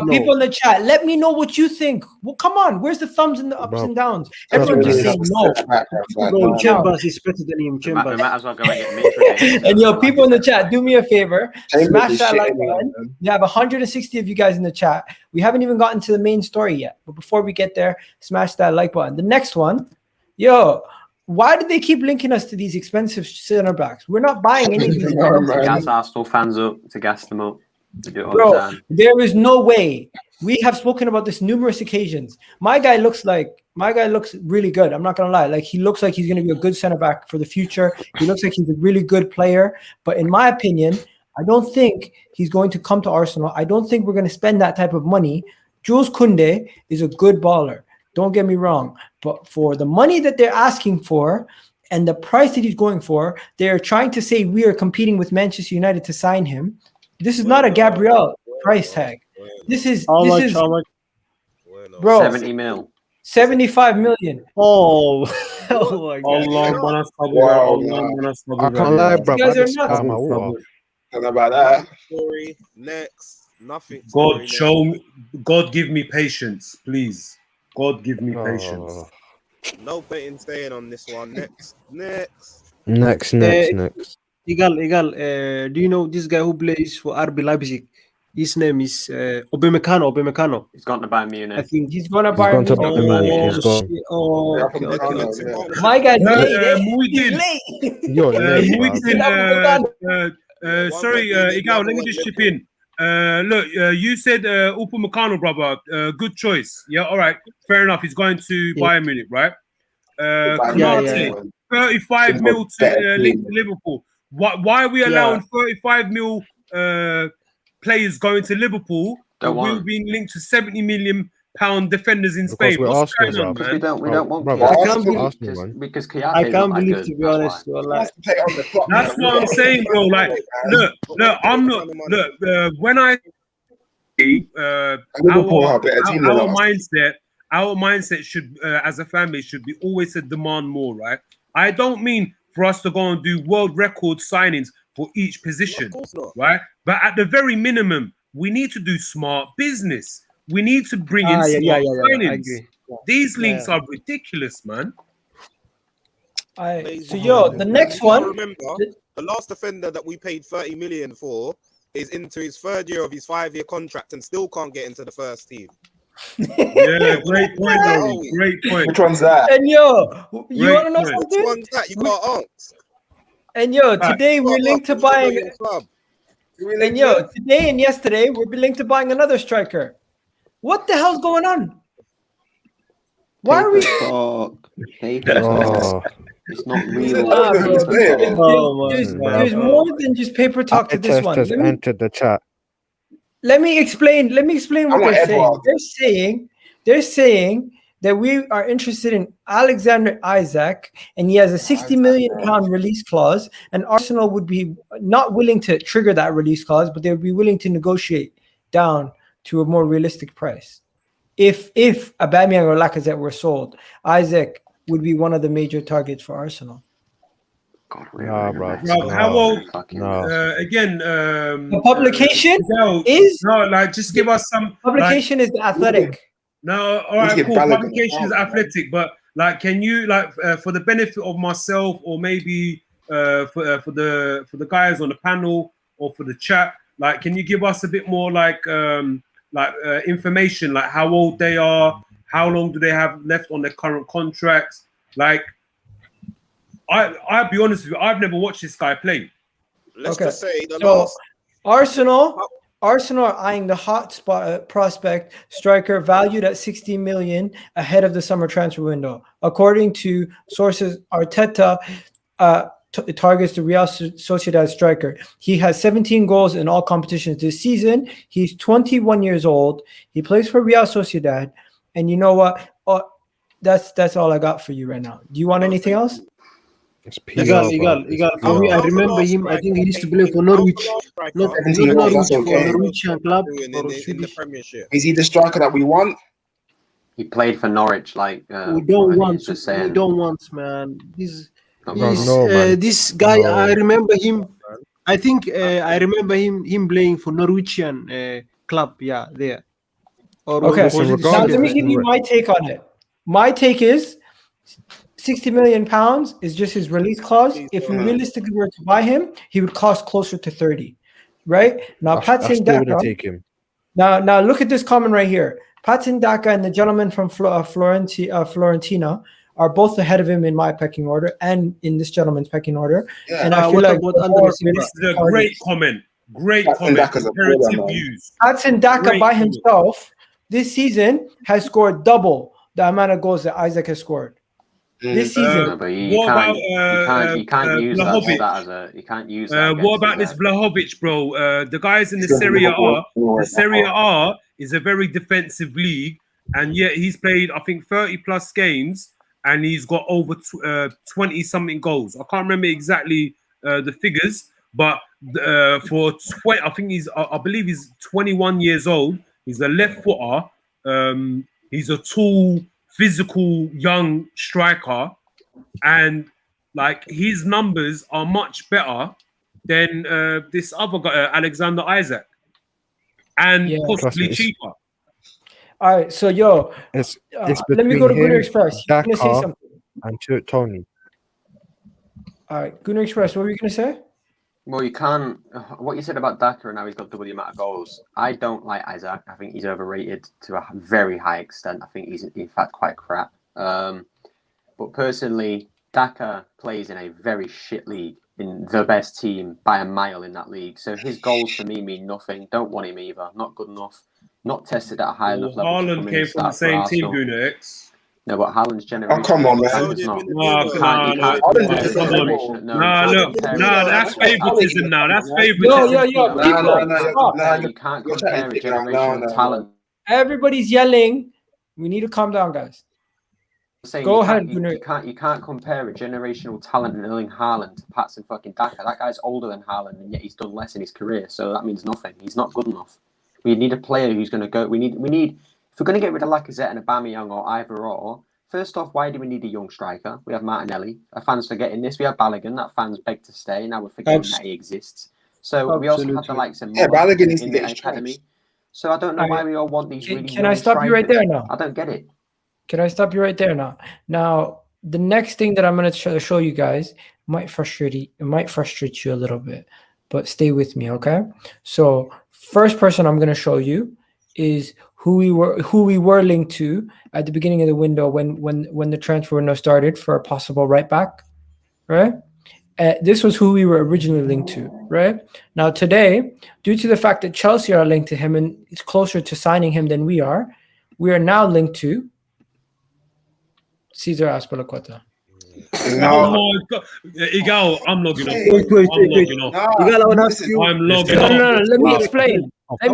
people in the chat, let me know what you think. Well, come on, where's the thumbs and the ups and downs? Everyone just say no. Chambers is better than him. Chambers. Might as well go and get And yo, people in the chat, do me a favor, smash that like button. We have 160 of you guys in the chat. We haven't even gotten to the main story yet, but before we get there, smash that like button. The next one, yo. Why did they keep linking us to these expensive center backs? We're not buying any of these. Gas Arsenal fans up to gas them up. Bro, there is no way. We have spoken about this numerous occasions. My guy looks really good. I'm not gonna lie. Like he looks like he's gonna be a good center back for the future. He looks like he's a really good player. But in my opinion, I don't think he's going to come to Arsenal. I don't think we're gonna spend that type of money. Jules Koundé is a good baller. Don't get me wrong, but for the money that they're asking for and the price that he's going for, they're trying to say we are competing with Manchester United to sign him. This is not a Gabriel price tag. This is how much? Bro, 70 mil. 75 million. Oh my God. I can't lie, bro. You guys are nuts. Talk about that. Story next. Nothing. God, give me patience, please. God, give me patience. No betting staying on this one. Next. Egal. Do you know this guy who plays for RB Leipzig? His name is Upamecano. He's gone to Bayern Munich. I think he's going to Bayern Munich. Okay. My guy's late. Sorry, Egal, let me just chip in. Look, you said Upamecano, brother. Good choice. Yeah, all right. Fair enough. He's going to Bayern Munich, right? 35 mil to link to Liverpool. Why are we allowing 35 mil players going to Liverpool? We've been linked to 70 million £70 defenders in Spain. What's going on, man? We don't want because I can't believe, to be honest. That's what I'm saying, bro. Like, look, I'm not. Look, when I Liverpool are a better team than us. Our mindset should, as a family, should be always to demand more, right? I don't mean for us to go and do world record signings for each position, right? But at the very minimum, we need to do smart business. We need to bring in smart signings. I agree. These links are ridiculous, man. The next one. Remember, the last defender that we paid 30 million for is into his third year of his 5-year contract and still can't get into the first team. Yeah, great point, Rory. Great point. Which one's that? And you want to know something? Which one's that? You got asked. And today we're linked to buying. And today and yesterday we're linked to buying another striker. What the hell's going on? Why are we? It's not real. There's more than just paper talk to this one. Has entered the chat. Let me explain what they're saying. They're saying that we are interested in Alexander Isak, and he has a 60 million pound release clause, and Arsenal would be not willing to trigger that release clause, but they would be willing to negotiate down to a more realistic price. If Aubameyang or Lacazette were sold, Isak would be one of the major targets for Arsenal. God, really? How old? Again, the publication is just give us some. Publication is the Athletic. No, all right, cool. Publication is Athletic, but can you for the benefit of myself or maybe for the guys on the panel or for the chat, can you give us a bit more information, like how old they are, how long do they have left on their current contracts? I'll be honest with you, I've never watched this guy play. Let's just say last Arsenal are eyeing the hot spot prospect striker valued at 60 million ahead of the summer transfer window. According to sources, Arteta targets the Real Sociedad striker. He has 17 goals in all competitions this season. He's 21 years old. He plays for Real Sociedad. And you know what? That's all I got for you right now. Do you want anything else? Egal. For me, I remember him. I think he used to play for Norwich. Not Norwich, for Norwegian club. in the Premiership. Is he the striker that we want? He played for Norwich. We don't want, man. This guy, I remember him. I think I remember him playing for Norwegian club. Yeah, there. Okay. Now let me give you my take on it. My take is 60 million pounds is just his release clause. If we realistically were to buy him, he would cost closer to 30. Right? Now Patson Daka. Take him. Now look at this comment right here. Patson Daka and the gentleman from Florentina are both ahead of him in my pecking order and in this gentleman's pecking order. Yeah. And I feel like this is a great comment. Great comment. Comparative views. Patson Daka by himself this season has scored double the amount of goals that Isak has scored. This season. But you can't use that. What about this Vlahovic, bro? The guys in the Serie A. The Serie A is a very defensive league, and yet he's played, I think, 30 plus games, and he's got over 20 something goals. I can't remember exactly the figures, but I believe he's 21 years old. He's a left footer. He's a tall, physical, young striker, and his numbers are much better than this other guy, Alexander Isak, and possibly cheaper. All right, so let me go to Gunnar Express. You're gonna say something. And Tony. All right, Gunnar Express. What were you gonna say? Well, you can't. What you said about Daka and now he's got double the amount of goals. I don't like Isak. I think he's overrated to a very high extent. I think he's in fact quite crap. But personally, Daka plays in a very shit league, in the best team by a mile in that league. So his goals for me mean nothing. Don't want him either. Not good enough. Not tested at a high enough level. Haaland came from the same team, Gunnar X. No, but Haaland's generation. Oh, come on, man. That's favoritism now. That's favoritism. You can't compare a generational talent. Everybody's yelling. We need to calm down, guys. Go ahead, Gunnar. You can't compare a generational talent in Erling Haaland to Patson fucking Daka. That guy's older than Haaland, and yet he's done less in his career, so that means nothing. He's not good enough. We need a player who's going to go. We need. If we're going to get rid of Lacazette and Aubameyang or either or, first off, why do we need a young striker? We have Martinelli. Our fans forgetting this. We have Balogun. That fans beg to stay. Now we're forgetting that he exists. So we also have the likes of Balogun needs in to the get academy. So I don't know why we all want these really Can I stop you right there now? I don't get it. Can I stop you right there now? Now, the next thing that I'm going to show you guys might frustrate you a little bit, but stay with me, okay? So, first person I'm going to show you is who we were linked to at the beginning of the window when the transfer window started for a possible right back, right? This was who we were originally linked to, right? Now today, due to the fact that Chelsea are linked to him and it's closer to signing him than we are now linked to Cesar Azpilicueta. Oh my God. Egal, I'm logging off. Wait. Egal, I want to ask you. I'm logging No, off. let me explain. Let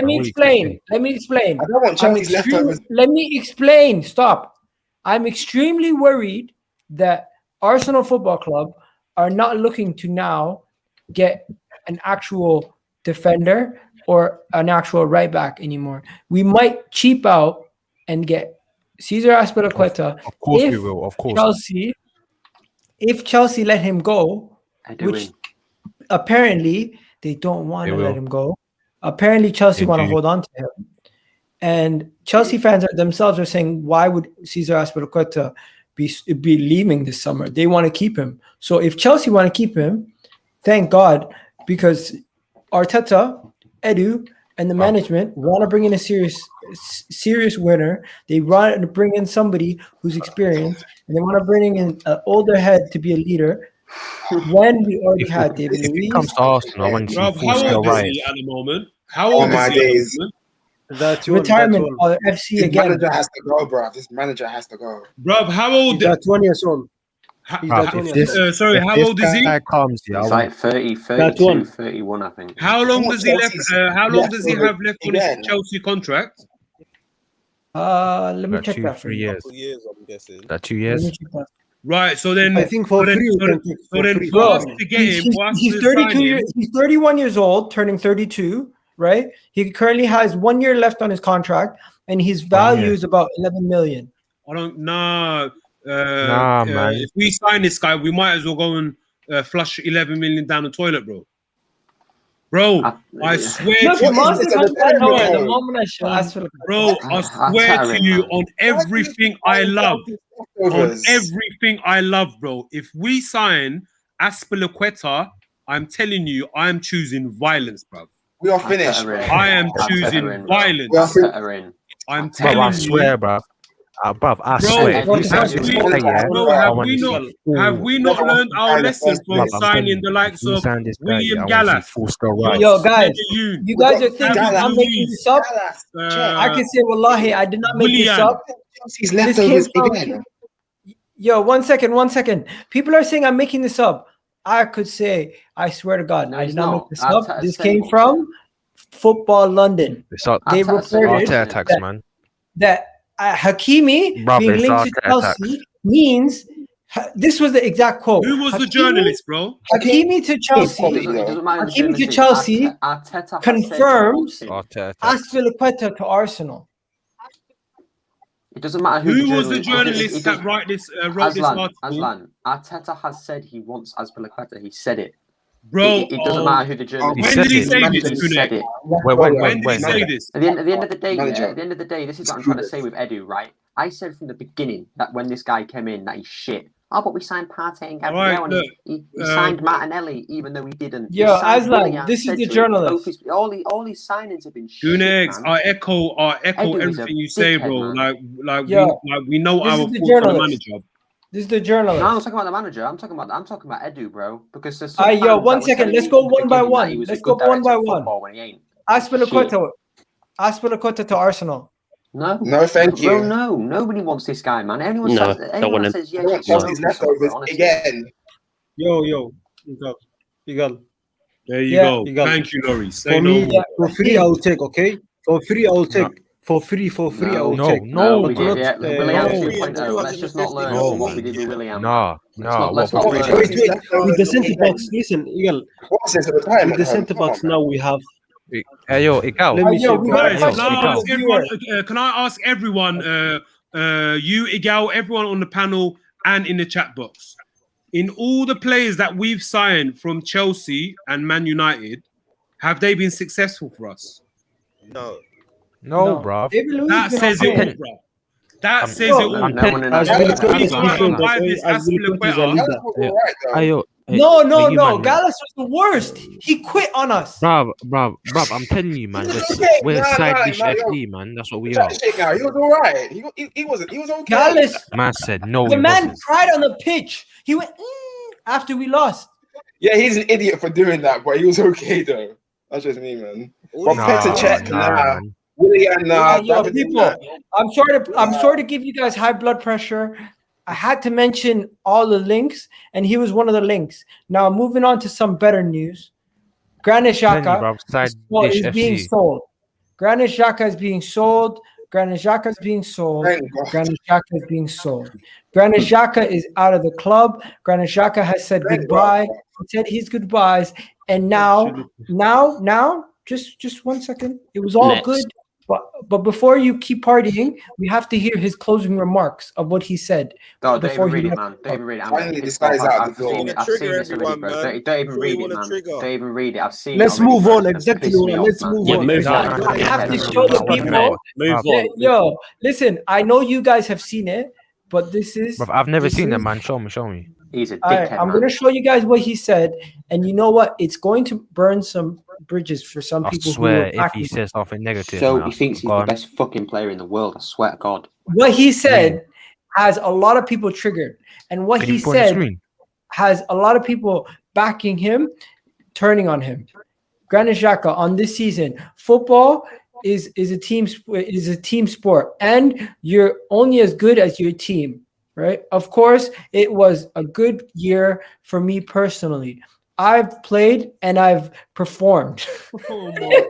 me explain. I don't want Chelsea's leftovers. Let me explain. Stop. I'm extremely worried that Arsenal Football Club are not looking to now get an actual defender or an actual right back anymore. We might cheap out and get Cesar Azpilicueta. Of course we will. Of course. If Chelsea let him go, which apparently they don't want to let him go. Apparently Chelsea want to hold on to him. And Chelsea fans themselves are saying, why would Cesar Azpilicueta be leaving this summer? They want to keep him. So if Chelsea want to keep him, thank God, because Arteta, Edu, and the management want to bring in a serious winner. They want to bring in somebody who's experienced, and they want to bring in an older head to be a leader. When we already had David Luiz. If it comes to Arsenal, when Rob, how old is he at the moment? How old is he? That's retirement or FC again. Manager has to go, bro. This manager has to go. Bruv, how old? He's 20 years old. Sorry, how old is he? He's like 30, 32, 31, I think. How long does he left? How long does he have left on his Chelsea contract? Let me check that for 3 you. years. 2 years, I'm guessing. That 2 years. Right. So then I think for free. So then for us to get him, he's 32. He's 31 years old, turning 32. Right. He currently has 1 year left on his contract, and his value is about 11 million. I don't know. Man. If we sign this guy, we might as well go and flush 11 million down the toilet, bro. Bro, I swear to you, bro, I swear to you on everything I love, bro. If we sign Azpilicueta, I'm telling you, I'm choosing violence, bro. We are finished. I am choosing violence. I'm telling you. I swear, bro. Bruv, I swear. Have we not learned our lesson from signing the likes of William Gallas? Yo, guys, you guys are thinking I'm making this up? I can say, wallahi, I did not make this up. This came from... Yo, one second. People are saying I'm making this up. I could say, I swear to God, I did not make this up. This came from Football London. They reported that Hakimi being linked to Chelsea means this was the exact quote. Who was the journalist, bro? Hakimi to Chelsea. Hakimi to Chelsea confirms Azpilicueta to Arsenal. It doesn't matter who was the journalist that wrote this article. Aslan, Arteta has said he wants Azpilicueta. He said it. Bro, it doesn't matter who the journalist. When did he say this? He said it. When did he say this? At the end of the day, this is what I'm trying to say with Edu, right? I said from the beginning that when this guy came in, that he's shit. Oh, but we signed Partey and Gabriel, and he signed Martinelli, even though he didn't. Yo, Aslan, this is the journalist. All his signings have been shit. Gunex, I echo everything you say, bro. Man. We know our thoughts on the manager. This is the journalist. No, I'm not talking about the manager. I'm talking about Edu, bro. Because there's yo, 1 second. Let's go one by one. Azpilicueta to Arsenal. No, thank you. No, nobody wants this guy, man. Anyone says yes. Again. Yo, Egal. There you go. Egal. Thank you, Laurie. For me, for free, I will take. Okay, for free, I will take. For free, I will take. Let's just not learn what we did with William. Let's not wait. With the centre backs, listen, Egal. With the centre backs now we have Hey, yo, Egal. Let me Yo, see. we got a Guys, question can I from ask the everyone? viewer. Can I ask everyone? You, Egal, everyone on the panel and in the chat box. In all the players that we've signed from Chelsea and Man United, have they been successful for us? No. No, bruv. David Luiz That been says it okay. all, bro. That I'm- says it Yo, all. No one in As that. Every Azpilicueta week is I different, can buy okay? this Azpilicueta is a Azpilicueta. leader. Dallas was all right though. Hey, yo, hey, no, but you, man, Gallus was the worst. He quit on us. bruv, I'm telling you, man. We're side dish FD, man. That's what we Chat are. the shit now. He was all right. He was okay. Gallus, Man said no, the he man wasn't. cried on the pitch. He went after we lost. Yeah, he's an idiot for doing that, but he was okay though. That's just me, man. All But these Petr guys- Cech, Nah, nah. man. Willian, nah. Yo, David, people, nah. I'm sorry to give you guys high blood pressure. I had to mention all the links, and he was one of the links. Now, moving on to some better news. Granit Telling you, Xhaka bruv, side is dish being FC. sold. Granit Xhaka is being sold. Granit Xhaka is being sold. Thank God. Granit Xhaka is being sold. Granit Xhaka is out of the club. Granit Xhaka has said Thank goodbye. God. He said his goodbyes, and now, just 1 second. It was all Next. good, but before you keep partying, we have to hear his closing remarks of what he said. No, don't before even he read it, left. man. Don't even read it. I'm Finally, getting this pissed off. guy's out I've the door. seen it. I've Trigger seen this already, everyone, bro. man. Don't even Before read you it, wanna man. trigger. Don't even read it. I've seen Let's it already, move bro. on. It's gonna Exactly. piss me off, Let's man. move Yeah, on. move on. I have to Yeah, show the move people. on. Move Yeah, on. yo, listen, I know you guys have seen it, but this is. Bruv, I've never this seen that, is- man. Show me. He's a All right, dickhead, I'm man. gonna show you guys what he said, and you know what? It's going to burn some bridges for some I people who swear, were if he backing him. says something negative, So man, he thinks he's go the on. best fucking player in the world. I swear to God. What he said has a lot of people triggered, and what Can he you put on the said screen? has a lot of people backing him, turning on him. Granit Xhaka on this season, football is a team sport, and you're only as good as your team, right? Of course, it was a good year for me personally. I've played and I've performed, Oh my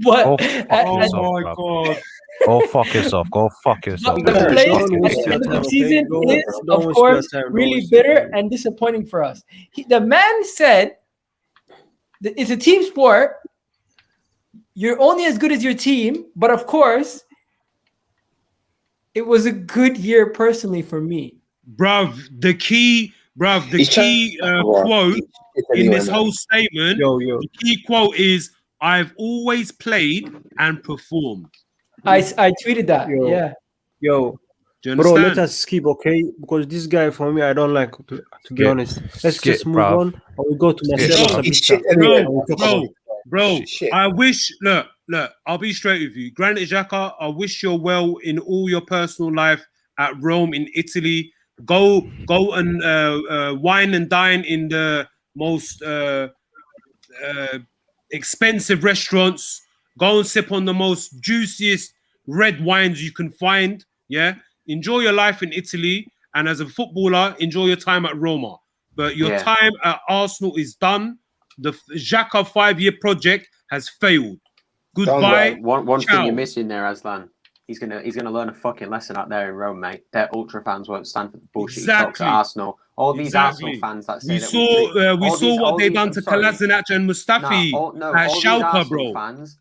but Go fuck yourself, bruv. God. Go fuck yourself. Go fuck yourself. But the Guys, place don't at waste the your end of the time, okay? season Don't is, waste of your course, time. Don't really waste your bitter time. and disappointing for us. The man said that it's a team sport. You're only as good as your team, but of course, it was a good year personally for me. The key quote in this whole statement, Yo. the key quote is, "I've always played and performed." I tweeted that. Yo. Yeah. Yo, Do you bro, understand? let us skip, okay? Because this guy, for me, I don't like to be Skip. honest. Let's Skip, just move bruv. on, and we go to Skip. Marcelo Bro, He's Sabitzer. shit anyway. and we'll talk about it. Bro, Shit. I wish. Look. I'll be straight with you, Granit Xhaka. I wish you well in all your personal life at Rome in Italy. Go and wine and dine in the most expensive restaurants. Go and sip on the most juiciest red wines you can find. Yeah, enjoy your life in Italy, and as a footballer, enjoy your time at Roma. But your Yeah. time at Arsenal is done. The Xhaka 5-year project has failed. Goodbye. One Ciao. thing you're missing there, Aslan. He's gonna learn a fucking lesson out there in Rome, mate. Their ultra fans won't stand for the bullshit he talks Exactly. at Arsenal. All these Exactly. Arsenal fans that say We that saw what they done to Kolasinac and Mustafi at Schalke, bro.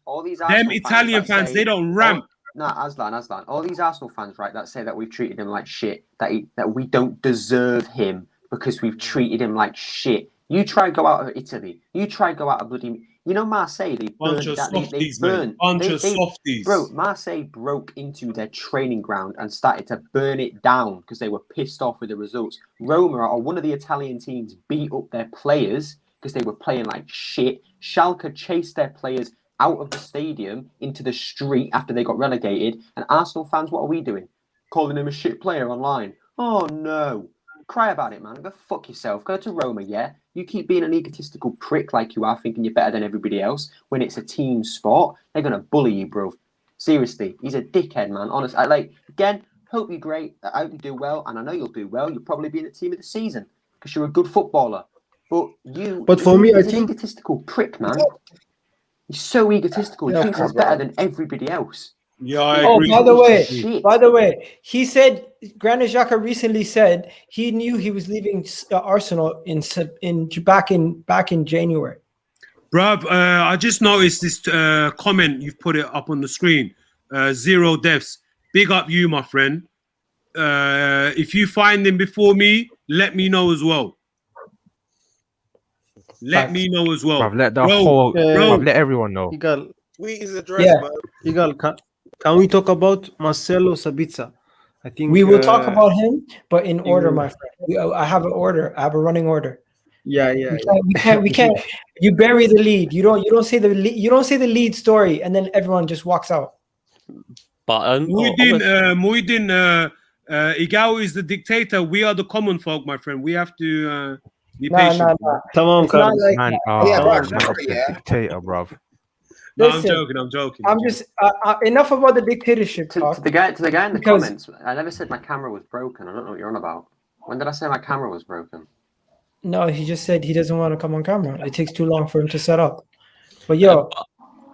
All these Them Arsenal Italian that fans, say- they don't ramp. Aslan. All these Arsenal fans, right, that say that we've treated him like shit, that we don't deserve him because we've treated him like shit. You try and go out of Italy. You try and go out of bloody. You know Marseille. They Bunch burned of that. They softies, burned. mate. Bunch they, of they, softies. Bro, Marseille broke into their training ground and started to burn it down because they were pissed off with the results. Roma, or one of the Italian teams, beat up their players because they were playing like shit. Schalke chased their players out of the stadium into the street after they got relegated. And Arsenal fans, what are we doing? Calling him a shit player online. Oh no. Cry about it, man. Go fuck yourself. Go to Roma, yeah? You keep being an egotistical prick like you are, thinking you're better than everybody else. When it's a team sport, they're going to bully you, bro. Seriously, he's a dickhead, man. Honest. Again, hope you're great. I hope you do well, and I know you'll do well. You'll probably be in the team of the season because you're a good footballer. But for me, he's I an think egotistical prick, man. He's so egotistical. He thinks he's better than everybody else. Yeah, I Oh, agree. by the way, he said Granit Xhaka recently said he knew he was leaving Arsenal back in January. Bruv, I just noticed this comment. You've put it up on the screen. 0 deaths. Big up you, my friend. If you find him before me, let me know as well. Let me know as well. Bruv, let the Bro, whole, bro. bruv, let everyone know. Egal, Tweet his address, yeah, man. Egal, can we talk about Marcelo Sabitzer? I think We will talk about him, but in order, will- my friend. I have an order. I have a running order. Yeah. We can't. You bury the lead. You don't say the lead. You don't say the lead story, and then everyone just walks out. But Muhyiddin, Egal is the dictator. We are the common folk, my friend. We have to be patient. Tamam, It's not Carlos. like Man, Yeah, oh, but man, sorry, the yeah. dictator, bruv. No, Listen, I'm joking. I'm just enough about the dictatorship To talk. the guy in the Because- comments, I never said my camera was broken. I don't know what you're on about. When did I say my camera was broken? No, he just said he doesn't want to come on camera. It takes too long for him to set up. But yo,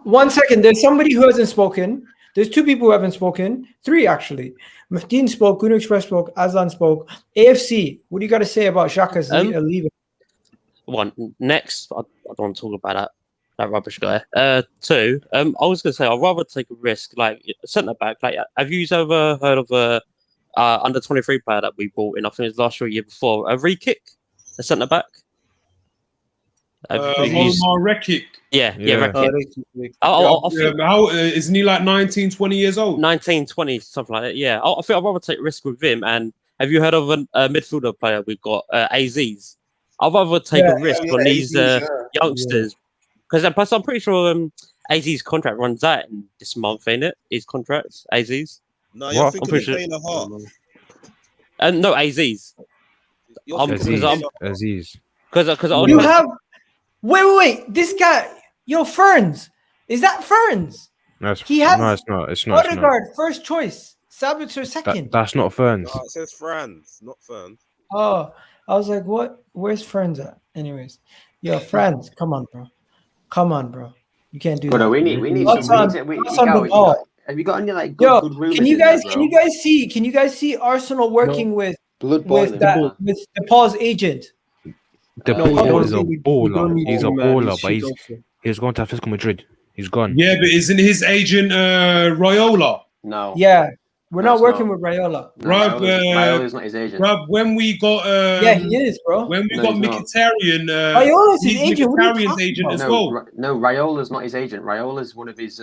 1 second. There's somebody who hasn't spoken. There's 2 people who haven't spoken. 3 actually. Mahdeen spoke. Gunu Express spoke. Azlan spoke. AFC. What do you got to say about Xhaka's leaving? one next, I don't want to talk about that rubbish guy. 2, I was gonna say I'd rather take a risk like centre back. Like, have you ever heard of a under 23 player that we bought in? I think it was last year, or year before. A Re-Kick, a centre back. Omar Rekik. Yeah, Oh, Re-Kick. I think How isn't he like 19, 20 years old? 19, 20, something like that. Yeah, I think I'd rather take a risk with him. And have you heard of a midfielder player we've got, AZs? I'd rather take a risk on these youngsters, because I'm pretty sure AZ's contract runs out in this month, ain't it? His contract, AZ's. No, you're What? thinking of playing a heart. No, AZ's. Aziz. Because You have. Wait. This guy. Yo, Ferns. Is that Ferns? No, it's, He has no, it's not. It's not. It's not. Odegaard first choice. Sabitzer second. That's not Ferns. No, it says Franz, not Ferns. Oh, I was like, what? Where's Ferns at? Anyways, yo, Ferns, come on, bro. You can't do But that. we need What's some. on the ball? Have you got any like Yo, good rumors? can you in there, guys bro? can you guys see Arsenal working with Blood with De Paul's agent? De No, Paul we is a don't baller. need He's a him, man. baller, but He's shit he's going to Atletico Madrid. He's gone. Yeah, but isn't his agent Raiola? No. Yeah, we're No, not it's working not. with Raiola. No, Bruv, Raiola's not his agent. Bruv, when we got Yeah, he is, bro. when we No, got he's not. Mkhitaryan, Raiola is his he's agent. What are you Mkhitaryan's talking agent about? as well. No, Raiola's not his agent. Raiola's one of his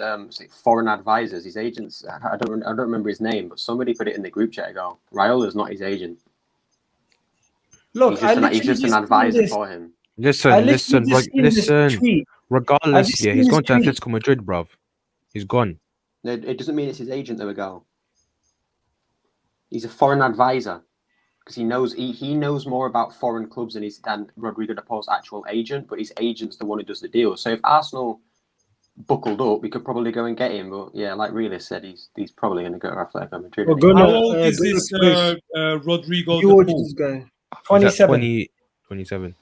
foreign advisors. His agents, I don't remember his name, but somebody put it in the group chat ago. Raiola's not his agent. Look, He's just an advisor for him. Listen. Regardless, yeah, he's going to Atletico Madrid, bruv. He's gone. No, it doesn't mean it's his agent that we go. He's a foreign advisor because he knows more about foreign clubs than Rodrigo de Paul's actual agent. But his agent's the one who does the deal. So if Arsenal buckled up, we could probably go and get him. But yeah, like Realist said, he's probably going to go to Atletico Madrid. How old is this Rodrigo de watch Paul? this guy. 27. 27.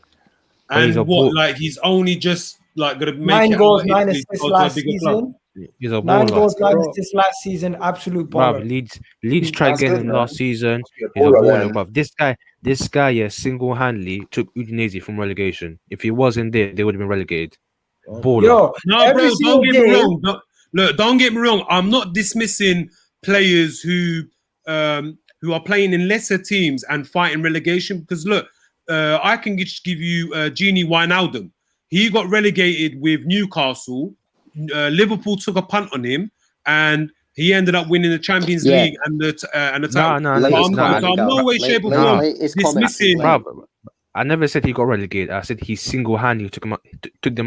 And what? Like he's only just like gonna make 9 it goals, out 9 to assists go to a last bigger club. season. He's a 9 baller. goals, 9 assists last season. Absolute baller. Bruv, Leeds tried That's getting good, him man. last season. He's He's a a baller, baller, man. bruv. This guy, yeah, single-handedly took Udinese from relegation. If he wasn't there, they would have been relegated. Baller. Yo, No, every bro, single don't get me game- wrong. Don't get me wrong. I'm not dismissing players who are playing in lesser teams and fighting relegation. Because look, I can just give you Genie Wijnaldum. He got relegated with Newcastle. Liverpool took a punt on him, and he ended up winning the Champions League and the title. No, I'm no way, shape, or form dismissing. Bruv, I never said he got relegated. I said he single-handedly took them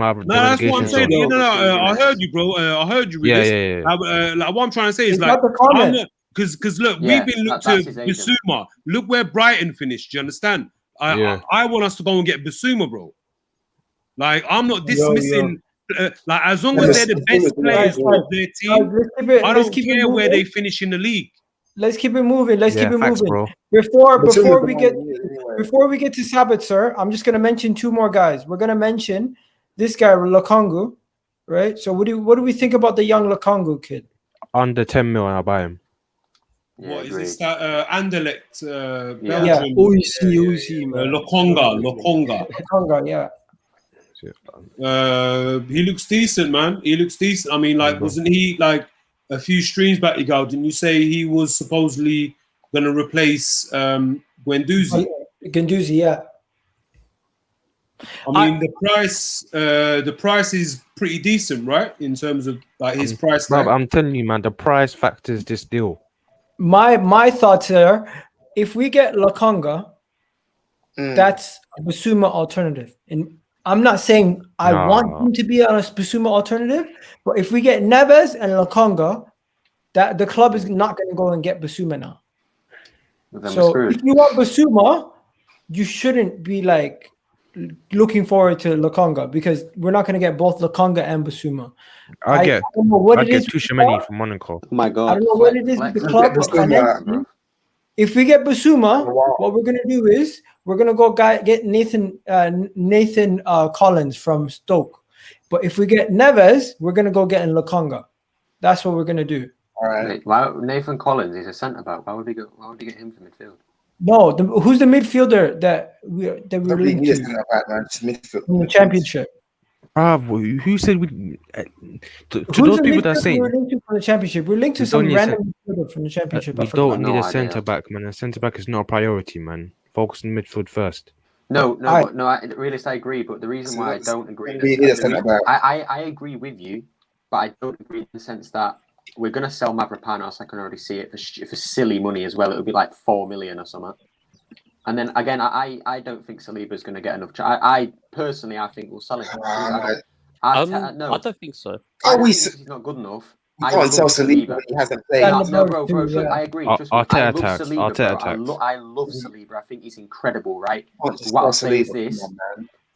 out of the No, that's relegation what I'm saying. zone. I heard you, bro. I heard you. Yeah. Like, what I'm trying to say is It's like, not the comment. because look, Yeah, we've been looked that's to his agent. Bissouma. Look where Brighton finished. Do you understand? I want us to go and get Bissouma, bro. Like, I'm not dismissing. Like, as long as they're the best players of their team, I don't care where they finish in the league. Let's keep it moving. Let's keep it facts, moving. bro. Before we get to Sabitzer, I'm just gonna mention 2 more guys. We're gonna mention this guy Lokonga, right? So what do we think about the young Lokonga kid? Under 10 mil, and I'll buy him. Yeah, What is this? Anderlecht, Yeah. Belgium. OEC, man. Lokonga. Lokonga, yeah. He looks decent, man. He looks decent. I mean, like, wasn't he like a few streams back, Egal? Didn't you say he was supposedly going to replace Guendouzi? Guendouzi, yeah. I mean, the price is pretty decent, right? In terms of like his price tag. I'm telling you, man, the price factors this deal. My thoughts are, if we get Lokonga, that's a Bissouma alternative. And I'm not saying I want him to be on a Bissouma alternative, but if we get Neves and Lokonga, that the club is not going to go and get Bissouma now. So if you want Bissouma, you shouldn't be like looking forward to Lokonga, because we're not going to get both Lokonga and Bissouma. I get Tushimeni from Monaco. Oh my God. I don't know what it is with the club. If we get Bissouma, what we're going to do is we're going to go get Nathan Collins from Stoke. But if we get Neves, we're going to go get Lokonga. That's what we're going to do. All right. Why Nathan Collins? He's a centre back. Why would we get him to midfield? No, who's the midfielder that we're linked to in the championship? Bravo, who said we? To those people that are saying we're linked to from the championship, we're linked to some random midfielder from the championship. We don't need a centre back, man. A centre back is not a priority, man. Focus on midfield first. No, realist, I agree. But the reason why I don't agree, I agree with you, but I don't agree in the sense that we're going to sell Mavropanos. I can already see it for silly money as well. It would be like 4 million or something. And then again, I don't think Saliba's going to get enough. I personally, I think we'll sell him. I don't think so. He's not good enough. You can't sell Saliba. He hasn't played. No, bro. I agree. I love Saliba. I love Saliba. I think he's incredible, right? What I'll say is this.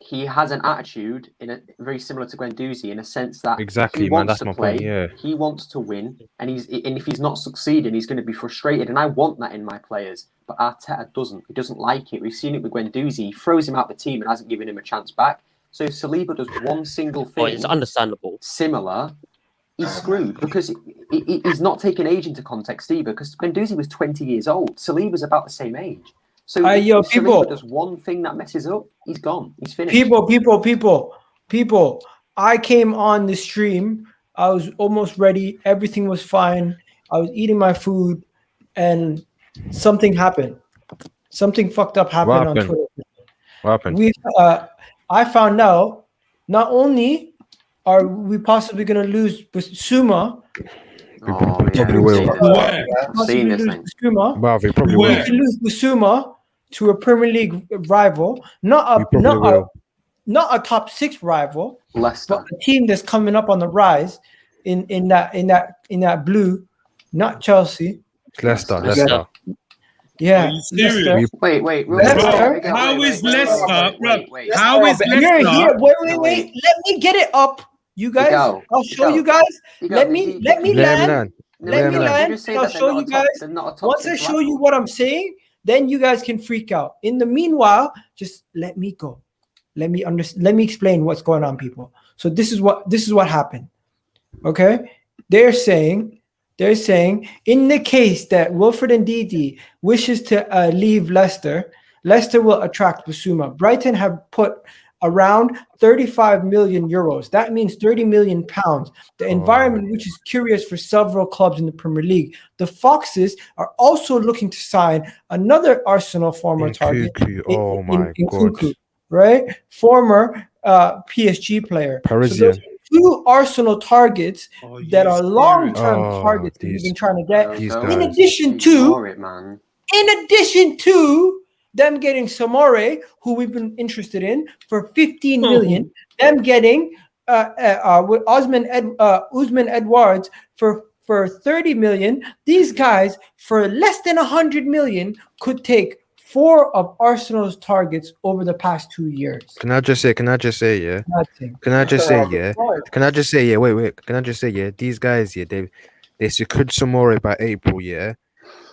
He has an attitude very similar to Guendouzi in a sense that he wants to play, he wants to win, and if he's not succeeding, he's going to be frustrated. And I want that in my players, but Arteta doesn't. He doesn't like it. We've seen it with Guendouzi. He throws him out the team and hasn't given him a chance back. So if Saliba does one single thing, it's understandable. Similar, he's screwed because he's not taking age into context either. Because Guendouzi was 20 years old. Saliba's about the same age. So if people, does one thing that messes up, he's gone. He's finished. People. I came on the stream. I was almost ready. Everything was fine. I was eating my food, and something happened. Something fucked up happened on Twitter. What happened? I found out not only are we possibly going to lose Bissouma, we probably will. We can lose Bissouma to a Premier League rival, not a top 6 rival, Leicester, but a team that's coming up on the rise in that blue, not Chelsea. Leicester. Yeah. Wait. Leicester. How is Leicester? How is Leicester? Wait. Let me get it up. You guys, I'll show you guys. Let me land. I'll show you guys. Once I show you what I'm saying, then you guys can freak out. In the meanwhile, just let me go. Let me explain what's going on, people. So this is what happened. Okay? They're saying in the case that Wilfred Ndidi wishes to leave Leicester, Leicester will attract Bissouma. Brighton have put around 35 million euros. That means 30 million pounds. The environment, which is curious for several clubs in the Premier League. The Foxes are also looking to sign another Arsenal former target. Oh my God. Right? Former PSG player. Parisian. So 2 Arsenal targets that are long-term targets that we've been trying to get. In addition to them getting Samore, who we've been interested in, for 15 million. Them getting with Usman Edwards for 30 million. These guys, for less than 100 million, could take 4 of Arsenal's targets over the past 2 years. Can I just say, yeah? These guys, yeah, they secured Samore by April, yeah.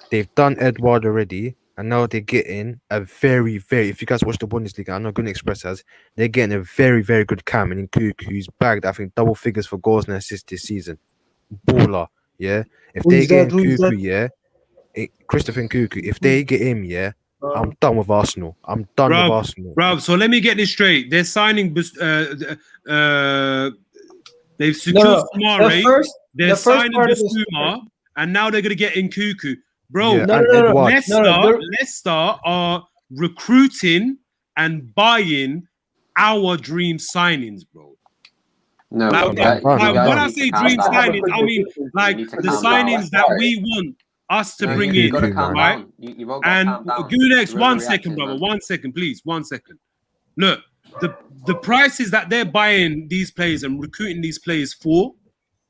They've done Edward already. And now they're getting a very, very, if you guys watch the Bundesliga, I know Gunnar Express has, they're getting a very, very good Cam in Nkunku, who's bagged, I think, double figures for goals and assists this season. Baller, yeah? If they get Nkunku, yeah, Christopher Nkunku, if they get him, yeah, I'm done with Arsenal. I'm done with Arsenal. Bro, so let me get this straight. They're signing. They've secured Sumare. They're signing Bissouma, and now they're gonna get Nkuku. Bro, Leicester are recruiting and buying our dream signings, bro. No, when I say dream signings, I mean like the signings that we want us to bring in, right? And Gunex, 1 second, brother. 1 second, please. 1 second. Look, the prices that they're buying these players and recruiting these players for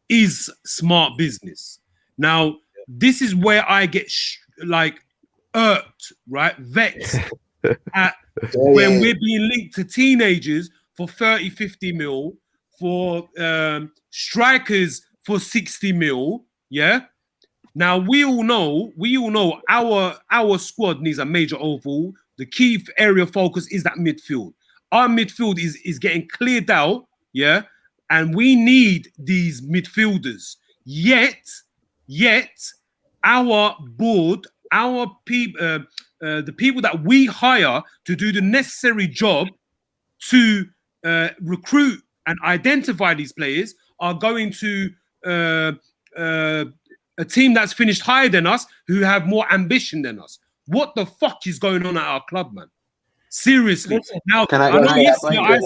is smart business. Now, this is where I get irked, right? Vexed at when we're being linked to teenagers for 30, 50 mil, for strikers for 60 mil, yeah? Now we all know our squad needs a major overhaul. The key area of focus is that midfield. Our midfield is getting cleared out, yeah, and we need these midfielders. Yet our board, our people, the people that we hire to do the necessary job to recruit and identify these players are going to a team that's finished higher than us, who have more ambition than us. What the fuck is going on at our club, man? Seriously. Now, I know yesterday I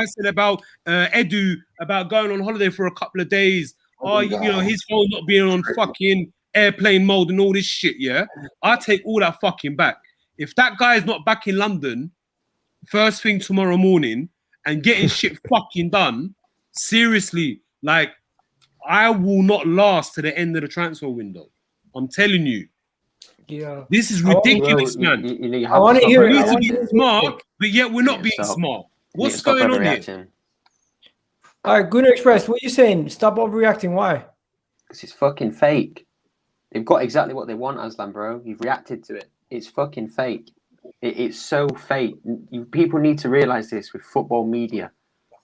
said about Edu, about going on holiday for a couple of days. Oh, you know, his phone not being on fucking airplane mode and all this shit, yeah? I take all that fucking back. If that guy is not back in London first thing tomorrow morning and getting shit fucking done, seriously, like, I will not last to the end of the transfer window. I'm telling you. Yeah. This is ridiculous, man. I want to hear We need to be smart, but yet we're not being smart. What's going on here? All right, Gunner Express, what are you saying? Stop overreacting. Why? Because it's fucking fake. They've got exactly what they want, Aslan, bro. You've reacted to it. It's fucking fake. It's so fake. People need to realize this with football media.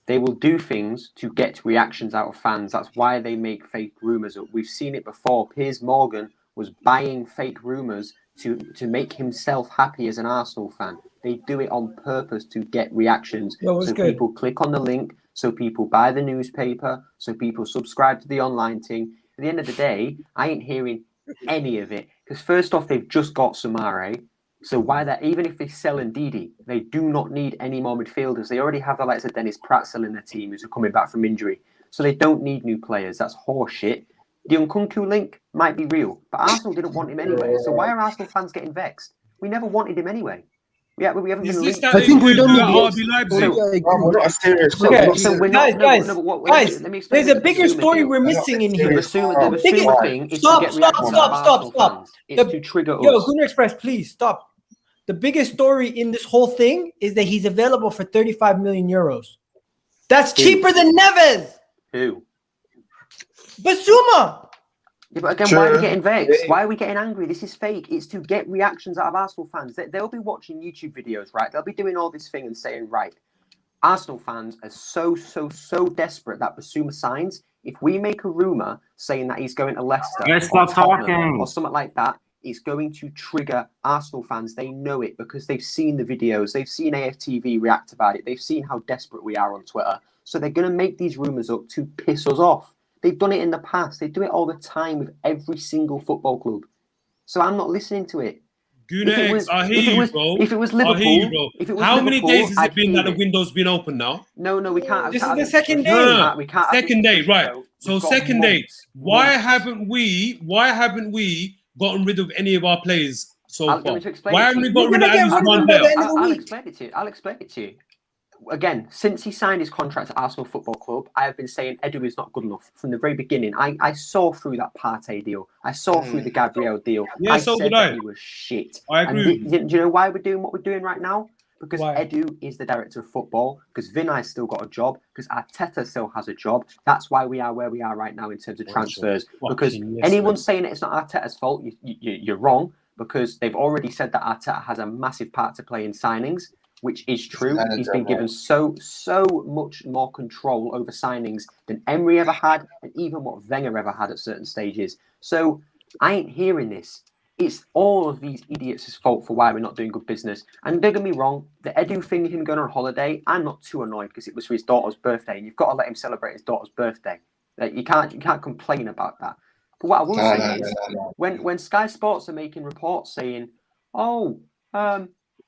They will do things to get reactions out of fans. That's why they make fake rumours up. We've seen it before. Piers Morgan was buying fake rumours to make himself happy as an Arsenal fan. They do it on purpose to get reactions. So people click on the link, so people buy the newspaper, so people subscribe to the online thing. At the end of the day, I ain't hearing any of it. Because first off, they've just got Sumare. So why that? Even if they sell Ndidi, they do not need any more midfielders. They already have the likes of Dennis Pratzel in their team, who's coming back from injury. So they don't need new players. That's horseshit. The Nkunku link might be real, but Arsenal didn't want him anyway. So why are Arsenal fans getting vexed? We never wanted him anyway. We haven't been linked. I think we don't need RB Leipzig. We're not a serious club. Guys, there's a bigger story we're missing in here. The Bissouma thing is to get reactions out of Arsenal fans. It's to trigger us. Yo, Gunner Express, please stop. The biggest story in this whole thing is that he's available for 35 million euros. That's cheaper than Neves. Who? Bissouma. Yeah, but again, why are we getting vexed? Why are we getting angry? This is fake. It's to get reactions out of Arsenal fans. They'll be watching YouTube videos, right? They'll be doing all this thing and saying, right, Arsenal fans are so desperate that Bissouma signs. If we make a rumour saying that he's going to Leicester or something like that, it's going to trigger Arsenal fans. They know it because they've seen the videos. They've seen AFTV react about it. They've seen how desperate we are on Twitter. So they're going to make these rumours up to piss us off. They've done it in the past. They do it all the time with every single football club. So I'm not listening to it. I hear you, bro. If it was Liverpool, how many days has it been that the window's been open now? No, we can't. This is the second day. We can't. Second day, right? So second day. Why haven't we gotten rid of any of our players so far? Why haven't we gotten rid of at least one player? I'll explain it to you. Again, since he signed his contract at Arsenal Football Club, I have been saying Edu is not good enough. From the very beginning, I saw through that Partey deal. I saw through the Gabriel deal. Yeah, I said that he was shit. I agree. Do you know why we're doing what we're doing right now? Because Edu is the director of football, because Vinay's still got a job, because Arteta still has a job. That's why we are where we are right now in terms of transfers. Because anyone saying that it's not Arteta's fault, you're wrong, because they've already said that Arteta has a massive part to play in signings, which is true. He's been given so much more control over signings than Emery ever had, and even what Wenger ever had at certain stages. So I ain't hearing this. it's all of these idiots' fault for why we're not doing good business. And don't get me wrong, the Edu thing, him going on holiday, I'm not too annoyed because it was for his daughter's birthday, and you've got to let him celebrate his daughter's birthday. Like, you can't complain about that. But what I will say is, when Sky Sports are making reports saying,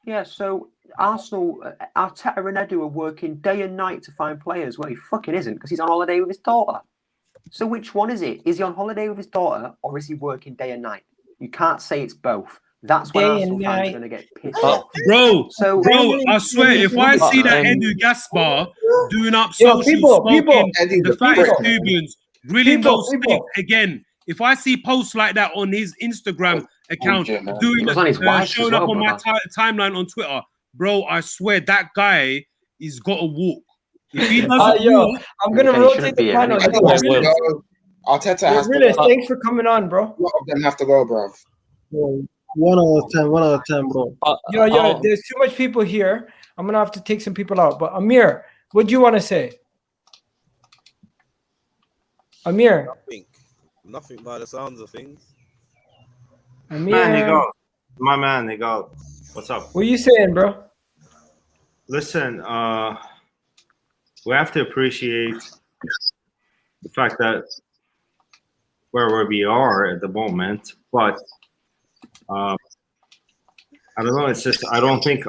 yeah, so Arsenal, Arteta and Edu are working day and night to find players. Well, he fucking isn't, because he's on holiday with his daughter. So which one is it? Is he on holiday with his daughter, or is he working day and night? You can't say it's both. That's when Arsenal fans are going to get pissed off. Bro, I swear, if I see that Edu Gaspar doing up social smoking the fattest Cubans, grilling those steaks again, if I see posts like that on his Instagram account, showing up on my timeline on Twitter, bro, I swear that guy is got to walk. If he doesn't walk, I'm gonna rotate the panel. Arteta has to go. Thanks for coming on, bro. A lot of them have to go, bro. 1 out of 10, bro. There's too much people here. I'm gonna have to take some people out. But Amir, what do you want to say? Amir. Nothing by the sounds of things. Amir. My man, Egal. What's up? What are you saying, bro? Listen, we have to appreciate the fact that where we are at the moment, but I don't know. It's just I don't think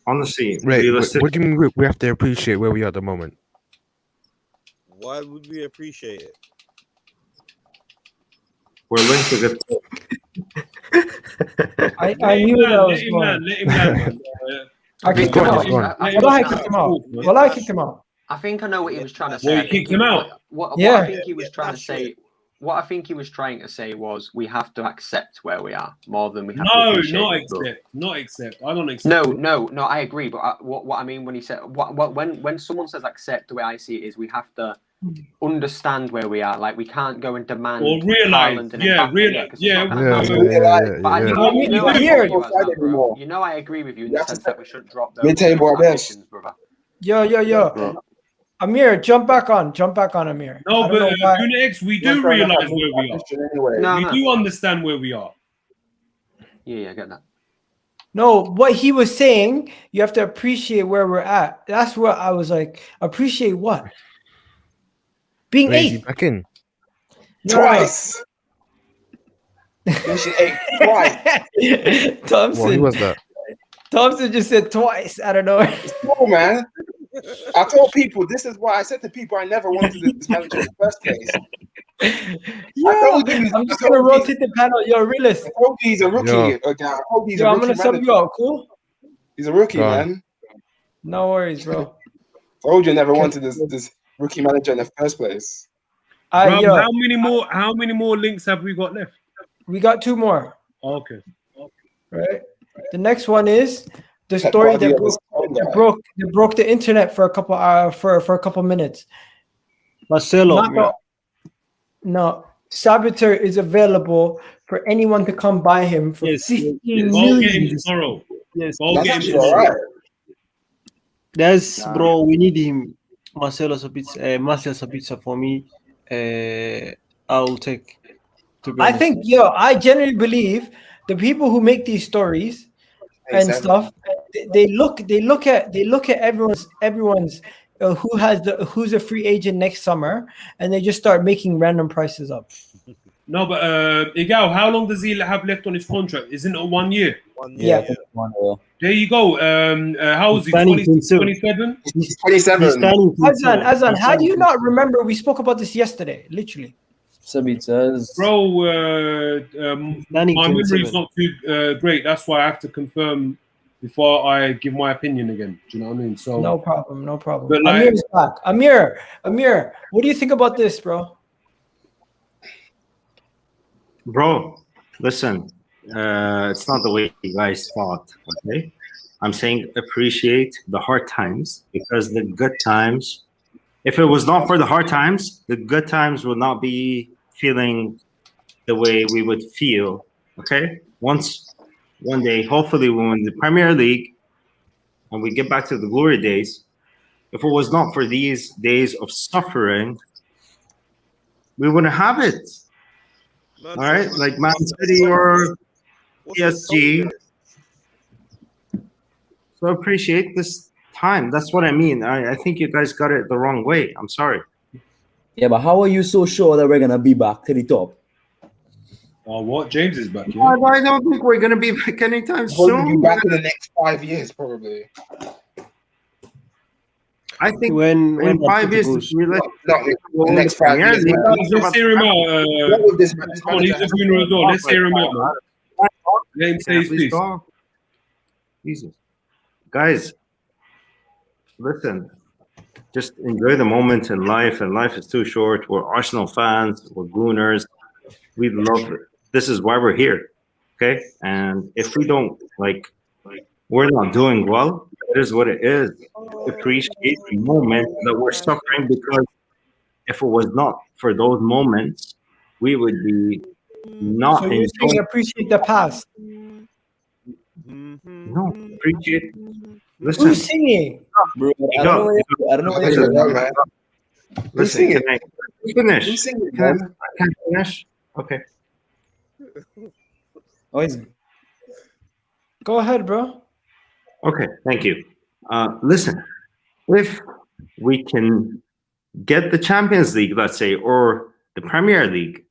honestly. What do you mean we have to appreciate where we are at the moment? Why would we appreciate it? We're linked to the. I knew that was going. Let him land. I kicked him out. I kicked him out. I think I know what he was trying to say. Well, you kicked him out. What I think he was trying to say. What I think he was trying to say was we have to accept where we are more than we have to appreciate. Not accept. I don't accept. No. I agree. But what I mean when he said when someone says accept, the way I see it is we have to understand where we are. Like we can't go and demand or realize. Realize. You know, I agree with you in the sense that we shouldn't drop those ambitions, brother. Yo. Amir, jump back on, Amir. No, but Granit, we do realize where we are. We do understand where we are. Yeah, I get that. No, what he was saying, you have to appreciate where we're at. That's what I was like. Appreciate what? Being eighth. Back in. Twice. Twice. Thompson. Well, who was that? Thompson just said twice. I don't know. No, man. I told people, this is why I said to people I never wanted this manager in the first place. I'm just going to rotate the panel. Yo, realist. I hope he's a rookie. I'm going to sub you out, cool? He's a rookie, man. No worries, bro. Told you never wanted this rookie manager in the first place. Bro, how many more links have we got left? We got 2 more. Okay. Right. The next one is the story that broke the internet for a couple for a couple minutes. Marcelo. No, Sabitzer is available for anyone to come buy him for 15 million. Get him tomorrow. Yes, that's bro. We need him. Marcel Sabitzer for me. I'll take. I think, I genuinely believe the people who make these stories and stuff, they look at everyone's who's a free agent next summer, and they just start making random prices up. No, but Egal, how long does he have left on his contract? Isn't it 1 year? 1 year. Yeah. 1 year. There you go. How old is he? 27? He's 27. Azan, how do you not remember? We spoke about this yesterday, literally. Sabitzer's. Bro, my memory is not too great. That's why I have to confirm before I give my opinion again. Do you know what I mean? So no problem. But like, Amir's back. Amir, what do you think about this, bro? Bro, listen, it's not the way you guys thought, okay? I'm saying appreciate the hard times, because the good times, if it was not for the hard times, the good times would not be feeling the way we would feel, okay? One day, hopefully we win the Premier League and we get back to the glory days. If it was not for these days of suffering, we wouldn't have it. All right, like Man City or PSG. So appreciate this time. That's what I mean. I think you guys got it the wrong way. I'm sorry. Yeah, but how are you so sure that we're gonna be back to the top? Oh, what? James is back here. I don't think we're gonna be back anytime Holding you soon. back in the next 5 years, probably. I think when in 5 years, goes. we let The next 5 years. Let's hear him out. This He's a funeral as well. Let's hear him out, man. Let him say his piece. Jesus. Guys, listen. Just enjoy the moment in life, and life is too short. We're Arsenal fans. We're Gooners. We love it. This is why we're here, okay? And if we don't, we're not doing well, it is what it is. Appreciate the moment that we're suffering, because if it was not for those moments, we would be not So you're saying appreciate the past. No, appreciate. Listen. Who's singing? Bro, I don't know what you're man. Listen, can I finish? Who's singing, Can man? I finish? Okay. Oh, it's Go ahead, bro. Okay, thank you. Listen, if we can get the Champions League, let's say, or the Premier League,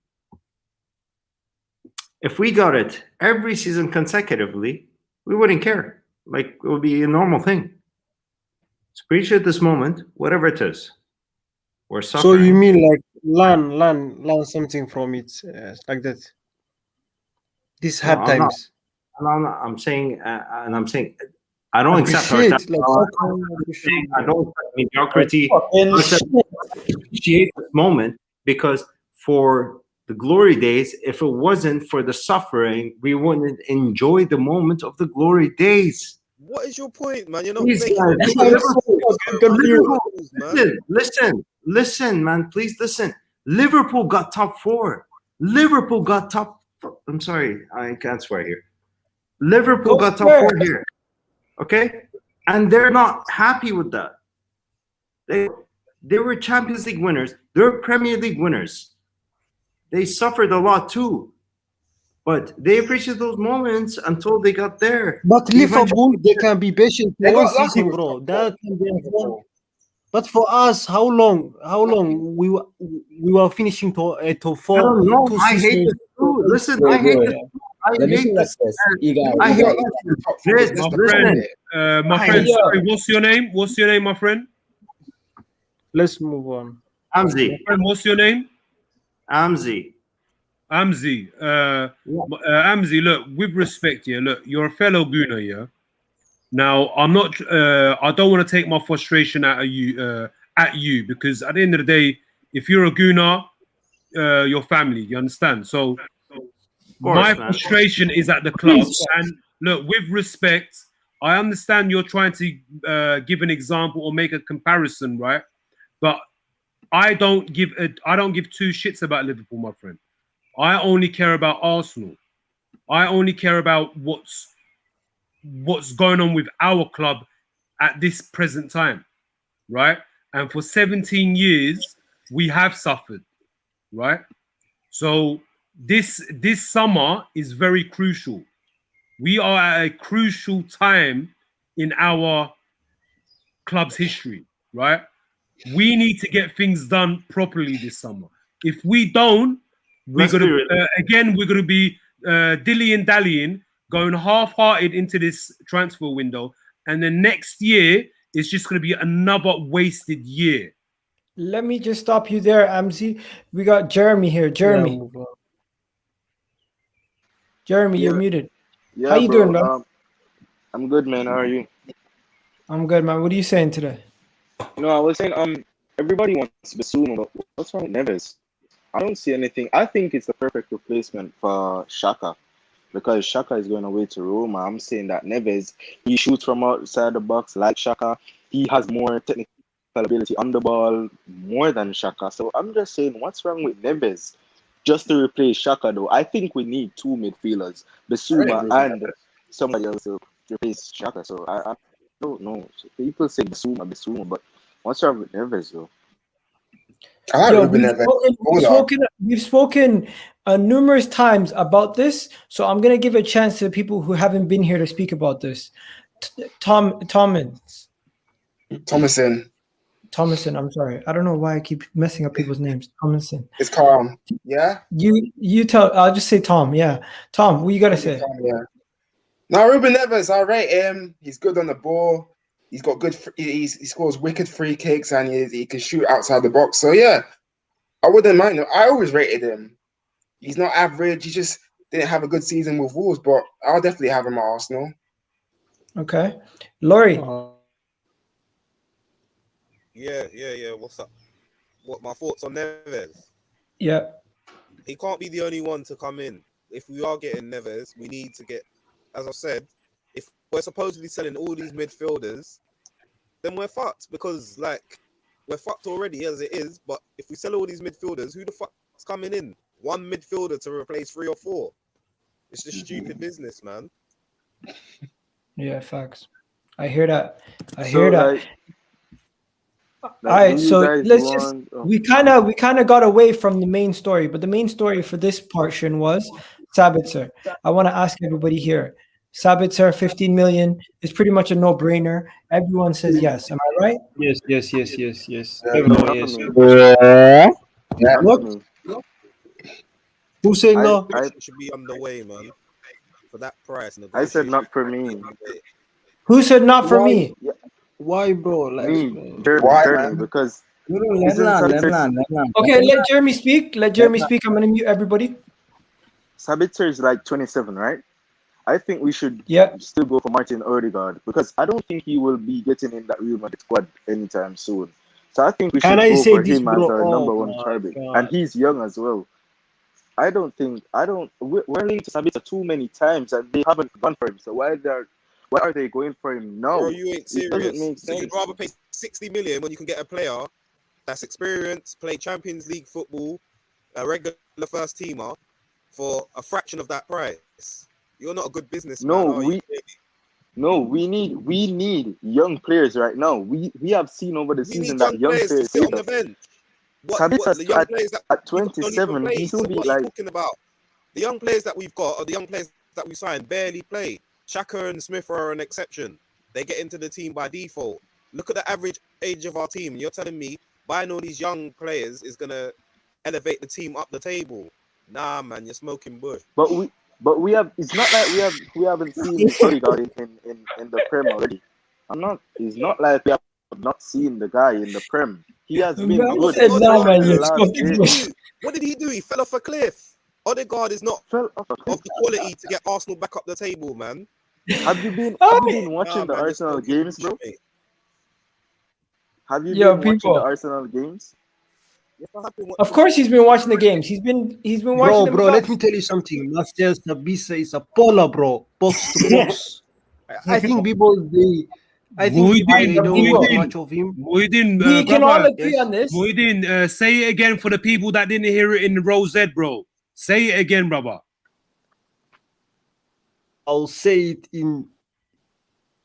if we got it every season consecutively, we wouldn't care. It would be a normal thing. So appreciate this moment, whatever it is. We're suffering. So you mean learn something from it, like that? These hard times. I'm saying, I don't accept our Appreciate, I don't accept mediocrity. Appreciate this moment, because for the glory days, if it wasn't for the suffering, we wouldn't enjoy the moment of the glory days. What is your point, man? You're not Please, making listen, man. Please listen. Liverpool got top 4. Liverpool got top. I'm sorry, I can't swear here. Liverpool got top 4 here. Okay, and they're not happy with that. They were Champions League winners. They're Premier League winners. They suffered a lot too, but they appreciate those moments until they got there. But Liverpool, they can be patient for one season, bro. That can be fun. But for us, how long we were finishing to 4? I don't know. I hate this too. Listen, I hate this. I hate this. I hate this. My friend, sorry, what's your name? What's your name, my friend? Let's move on. Amzi. My friend, what's your name? Amzi. Amzi. Amzi, look, with respect, yeah, look, you're a fellow Gooner, yeah. Now, I'm not. I don't want to take my frustration out of you, because at the end of the day, if you're a Gooner, your family, you understand. So, my frustration is at the club. And look, with respect, I understand you're trying to give an example or make a comparison, right? But I don't give two shits about Liverpool, my friend. I only care about Arsenal. I only care about what's going on with our club at this present time, right? And for 17 years, we have suffered, right? So this summer is very crucial. We are at a crucial time in our club's history, right? We need to get things done properly this summer. If we don't, we're going to be dilly-dallying, going half-hearted into this transfer window, and then next year is just going to be another wasted year. Let me just stop you there, Amzi. We got Jeremy here. Jeremy, you're muted. Yeah, how you doing, man? I'm good, man. How are you? I'm good, man. What are you saying today? No, I was saying, everybody wants Bissouma, but what's wrong with Neves? I don't see anything. I think it's the perfect replacement for Xhaka, because Xhaka is going away to Roma. I'm saying that Neves, he shoots from outside the box like Xhaka. He has more technical ability on the ball, more than Xhaka. So I'm just saying, what's wrong with Neves? Just to replace Xhaka, though. I think we need 2 midfielders, Bissouma and somebody else to replace Xhaka. So I don't know. So people say Bissouma, but what's wrong with Neves, though? I like Yo, Ruben we've Neves. spoken, we've Baller. spoken, we've spoken numerous times about this, so I'm gonna give a chance to the people who haven't been here to speak about this. Thomason. I'm sorry. I don't know why I keep messing up people's names. Thomason. It's calm. Yeah. You tell. I'll just say Tom. Yeah, Tom. What you gotta say? Calm, yeah. Now Ruben Neves, I rate him. He's good on the ball. He's got good. He scores wicked free kicks and he can shoot outside the box. So yeah, I wouldn't mind him. I always rated him. He's not average. He just didn't have a good season with Wolves, but I'll definitely have him at Arsenal. Okay, Laurie. Yeah. What's up? What my thoughts on Neves? Yeah. He can't be the only one to come in. If we are getting Neves, we need to get, as I said, if we're supposedly selling all these midfielders, then we're fucked because like we're fucked already as it is. But if we sell all these midfielders, who the fuck's coming in? One midfielder to replace 3 or 4. It's just stupid business, man. Yeah, facts. I hear that. I hear that. Like, All right, so let's just oh. we kind of got away from the main story, but the main story for this portion was Sabitzer. I want to ask everybody here. Sabitzer, 15 million is pretty much a no-brainer. Everyone says yes. Am I right? Yes. Not Yes. for me. Yeah. Not for me. Who said no? It should be underway, man. For that price. I said not for me. Who said not for me? Yeah. Why, bro? Like, Me, Why, Jeremy, man? because Let Okay, let Jeremy speak. Let Jeremy speak. I'm gonna mute everybody. Sabitzer is like 27, right? I think we should still go for Martin Odegaard because I don't think he will be getting in that Real Madrid squad anytime soon. So I think we should go for him as our number one target. And he's young as well. We're linked to Sabitzer too many times and they haven't gone for him. So why are they going for him now? Bro, you ain't serious. So you'd rather pay 60 million when you can get a player that's experienced, play Champions League football, a regular first teamer for a fraction of that price. You're not a good businessman. We need young players right now. We have seen over the season that young players to sit on the bench. Sabitzer at 27, play. he should be what like. are you talking about? The young players that we've got, or the young players that we signed, barely play. Xhaka and Smith are an exception. They get into the team by default. Look at the average age of our team. You're telling me buying all these young players is gonna elevate the team up the table? Nah, man, you're smoking bush. But we have. It's not like we haven't seen Odegaard in the Prem already. It's not like we have not seen the guy in the Prem. He has been good. What did he do? He fell off a cliff. Odegaard is not of the quality to get Arsenal back up the table, man. Have you been watching the Arsenal games, bro? Have you been watching the Arsenal games? Of course, he's been watching the games. He's been watching them. Bro, let me tell you something. Marcel Sabitzer is a polar, bro. Box to box. I think people they don't watch much of him. We can all agree on this. Muhyiddin, say it again for the people that didn't hear it in the Rose Z, bro. Say it again, brother. I'll say it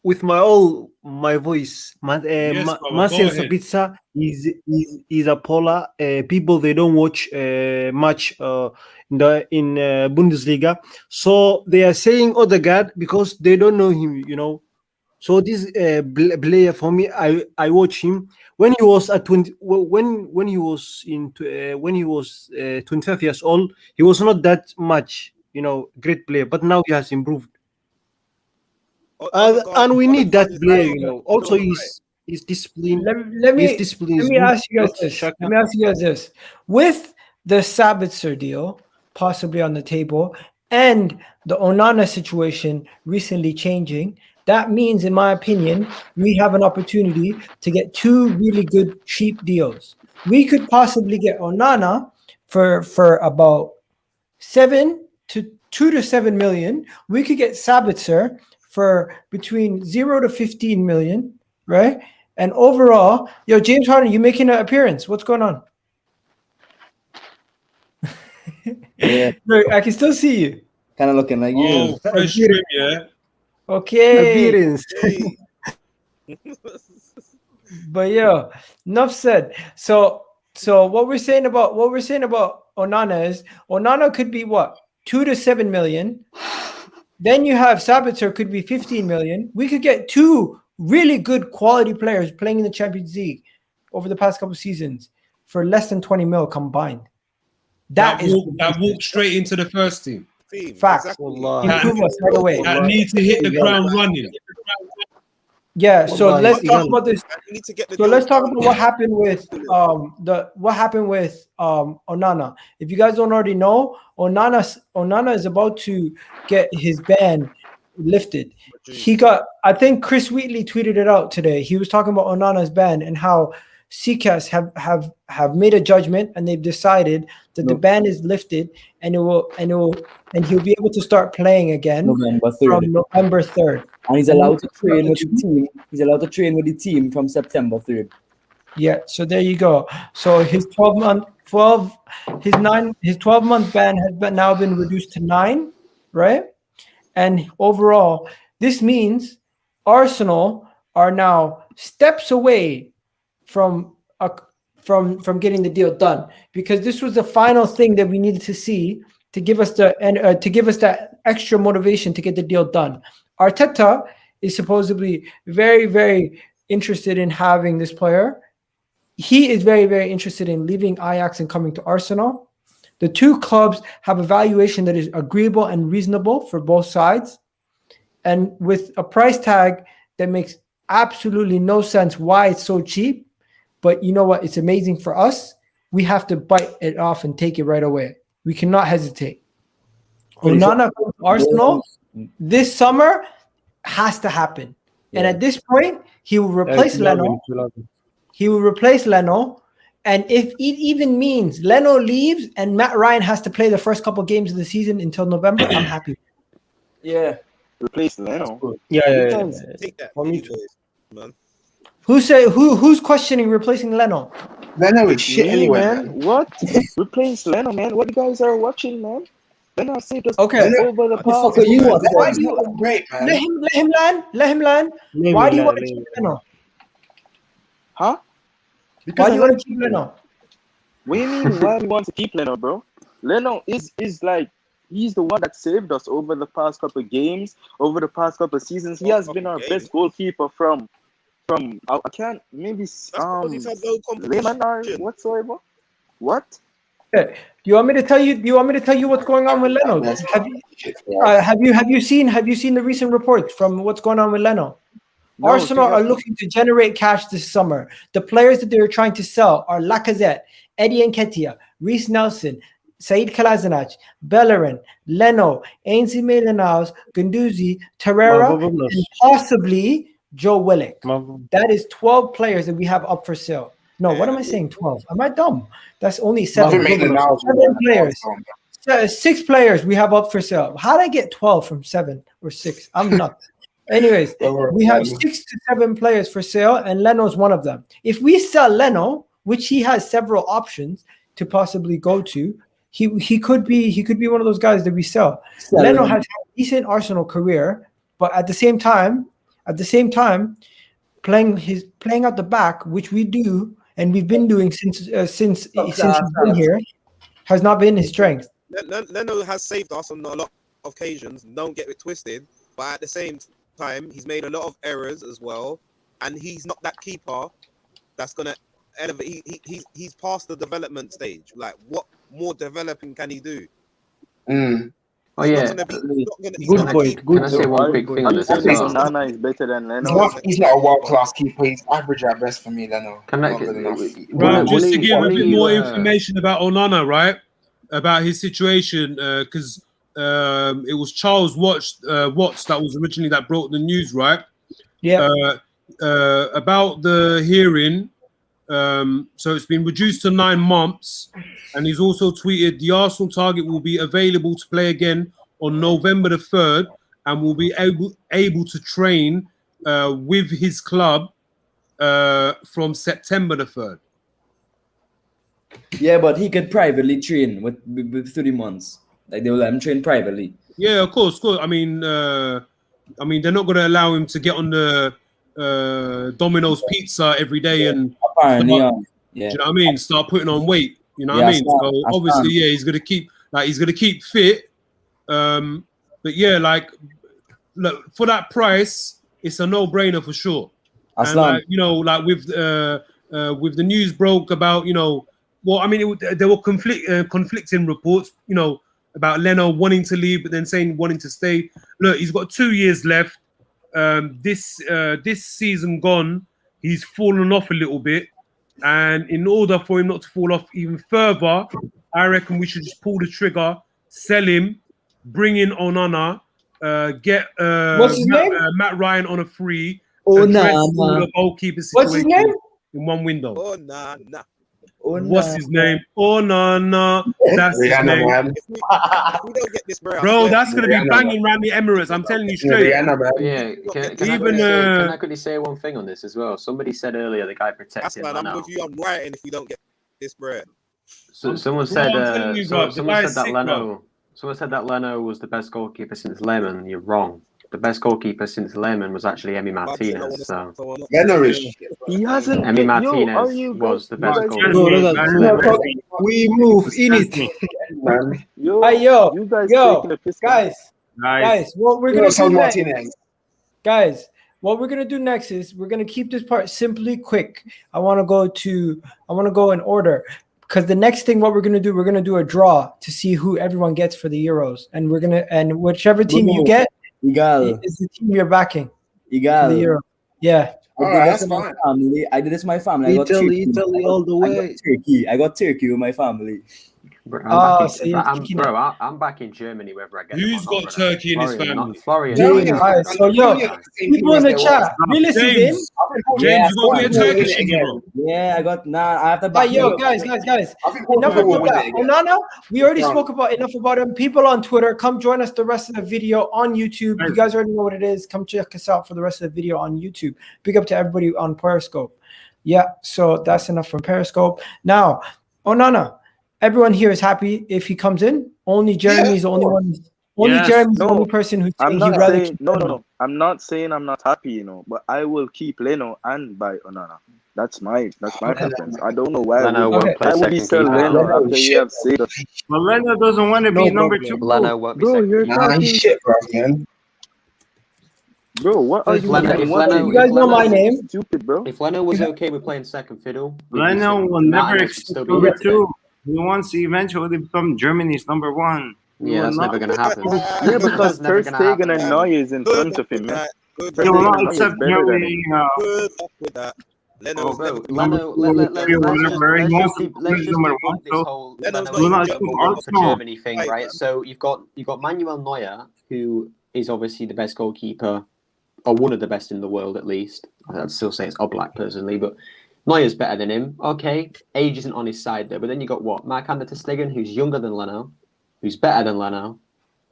with my voice. Marcel Sabitzer is a polar. People they don't watch much in Bundesliga, so they are saying Odegaard because they don't know him, you know. So this player for me, I watch him when he was at 20. When he was 25 years old, he was not that much, you know, great player. But now he has improved. And we need that player, you know. Also, he's disciplined. Let me ask you guys this: with the Sabitzer deal possibly on the table and the Onana situation recently changing, that means, in my opinion, we have an opportunity to get 2 really good cheap deals. We could possibly get Onana for about 2 to 7 million. We could get Sabitzer for between 0 to 15 million, right? And overall, James Harden, you making an appearance. What's going on? Yeah. Look, I can still see you. Kind of looking like you. Fresh trim, yeah. Okay. Appearance. But enough said. So So what we're saying about Onana is Onana could be what 2 to 7 million. Then you have Sabitzer could be 15 million. We could get two really good quality players playing in the Champions League over the past couple of seasons for less than 20 mil combined. That walked straight into the first team. Facts. Exactly. Improve us right away. That need to hit the ground running. Yeah, so let's talk about this. You need to get the So let's deal talk done. about what happened with Onana. If you guys don't already know, Onana is about to get his ban lifted. He got, I think Chris Wheatley tweeted it out today. He was talking about Onana's ban and how CCAS have made a judgment and they've decided that the ban is lifted and he'll be able to start playing again from November 3rd. And he's allowed to train with the team. He's allowed to train with the team from September 3rd. Yeah, so there you go. So his 12-month ban has now been reduced to 9, right? And overall, this means Arsenal are now steps away from getting the deal done, because this was the final thing that we needed to see to give us that extra motivation to get the deal done. Arteta is supposedly very, very interested in having this player. He is very, very interested in leaving Ajax and coming to Arsenal. The two clubs have a valuation that is agreeable and reasonable for both sides. And with a price tag that makes absolutely no sense why it's so cheap, but you know what? It's amazing for us. We have to bite it off and take it right away. We cannot hesitate. Onana comes to Arsenal this summer has to happen. Yeah. And at this point, he will replace Leno. He will replace Leno. And if it even means Leno leaves and Matt Ryan has to play the first couple games of the season until November, I'm happy. Yeah. Replace Leno. Yeah. Take that for me too, man. Who's questioning replacing Leno? Leno is shit anyway, man. What? Replace Leno, man. What you guys are watching, man? Leno saved us over the past. Why do you want great, man? Let him land. Why do you want to keep Leno? Huh? Why do you want to keep Leno? What do you mean? Why do you want to keep Leno, bro? Leno is like, he's the one that saved us over the past couple of games, over the past couple of seasons. He has been our best goalkeeper from I can't maybe Lehman or whatsoever. What? Do you want me to tell you? Do you want me to tell you what's going on with Leno? Have you seen the recent reports from what's going on with Leno? No, Arsenal are looking to generate cash this summer. The players that they're trying to sell are Lacazette, Eddie Nketiah, Reece Nelson, Said Kolasinac, Bellerin, Leno, Ainsley Maitland-Niles, Guendouzi, Torreira, and possibly Joe Willock. That is 12 players that we have up for sale. No, what am I saying? 12? Am I dumb? That's only 7. 7 players. 6 players we have up for sale. How did I get 12 from 7 or 6? I'm nuts. Anyways, we have 6 to 7 players for sale, and Leno's one of them. If we sell Leno, which he has several options to possibly go to, he could be one of those guys that we sell. Leno has had a decent Arsenal career, but at the same time, playing out the back, which we do and we've been doing since he's been here, has not been his strength. Leno has saved us on a lot of occasions. Don't get it twisted, but at the same time, he's made a lot of errors as well, and he's not that keeper that's gonna elevate. He's past the development stage. Like, what more developing can he do? Oh yeah, good point. Good. Can I say one quick thing? Onana is better than Leno. He's not a world-class keeper. He's average at best for me, Leno. Right, just to give a bit more information about Onana, right? About his situation, because it was Charles Watts that was originally that broke the news, right? Yeah. About the hearing. So it's been reduced to 9 months, and he's also tweeted the Arsenal target will be available to play again on November the 3rd, and will be able to train with his club from September the 3rd. Yeah, but he could privately train with 3 months. Like, they will let him train privately. Yeah, of course. I mean, they're not going to allow him to get on the Domino's pizza every day and Yeah. Do you know what I mean? Start putting on weight. You know what Yeah, I mean? I So obviously, yeah, he's gonna keep fit. But yeah, like, look, for that price, it's a no-brainer for sure. And like, you know, like with the news broke about, you know, well, I mean, there were conflicting reports, you know, about Leno wanting to leave, but then saying wanting to stay. Look, he's got 2 years left. This season gone, he's fallen off a little bit, and in order for him not to fall off even further, I reckon we should just pull the trigger, sell him, bring in Onana, get What's his name? Matt Ryan on a free, Oh, address nah, all nah. the goalkeeper What's his situation name? in one window. Oh, nah. What's his name? Onana. That's his Rihanna, name. man. If we don't get this, Bro, that's gonna be banging around the Emirates. I'm telling you straight. Rihanna, man. Yeah, Even can I quickly say one thing on this as well? Somebody said earlier the guy That's protected man, I'm Leno. with you. I'm writing if we don't get this bread. So someone Bro, said I'm telling you, bro, the someone guy's said that sick, Leno. bro. Someone said that Leno was the best goalkeeper since Lehmann. You're wrong. The best goalkeeper since Lehmann was actually Emi Martinez. So Leno is shit, bro. He hasn't. Emi Yo, Martinez are you was the you best guys goalkeeper. We move in it. Man. Yo, Hey, yo, you guys yo, taking a piss, guys, what we're You gonna know, San do next, Martinez. guys, what we're gonna do next is we're gonna keep this part simply quick. I want to go in order, because the next thing what we're gonna do a draw to see who everyone gets for the Euros, and whichever team you get Egal. is the team you're backing for the Egal. Euro. Yeah. All right, that's fine. I did this with my family. I got Italy Turkey. all the way. I got Turkey with my family. I'm back in Germany whether I get them or Who's not, got brother. Turkey in his family? Florian. Alright, so yo, people in the chat, really listen in. James, you got to be a Turkish in here, bro. Yeah, I got I have to back Yo, guys. Enough about that. Onana, we already spoke about enough about him. People on Twitter, come join us the rest of the video on YouTube. You guys already know what it is. Come check us out for the rest of the video on YouTube. Big up to everybody on Periscope. Yeah, so that's enough from Periscope. Now, Onana, everyone here is happy if he comes in. Only Jeremy's the only one. Jeremy's the only person who's saying he'd rather keep No. I'm not saying I'm not happy, you know, but I will keep Leno and buy Onana. That's my preference. I don't know why I would be selling Leno after you have said that. But Leno doesn't want to be number two. Leno won't be Bro, second you're keeper. talking shit, bro, man. Bro, what are you doing? You guys know my name. Stupid, bro. If Leno was okay with playing second fiddle, Leno will never accept number two. He wants to eventually become Germany's number one. Yeah, that's never going to happen. Yeah, because Ter Stegen and Neuer is in front of him, man. He will not accept Germany. Good luck with that. Leno's never Germany thing, right? So you've got Manuel Neuer, who is obviously the best goalkeeper, or one of the best in the world at least. I'd still say it's Oblak personally, but Neuer's better than him. Okay, age isn't on his side though. But then you got what? Marc-Andre ter Stegen, who's younger than Leno, who's better than Leno.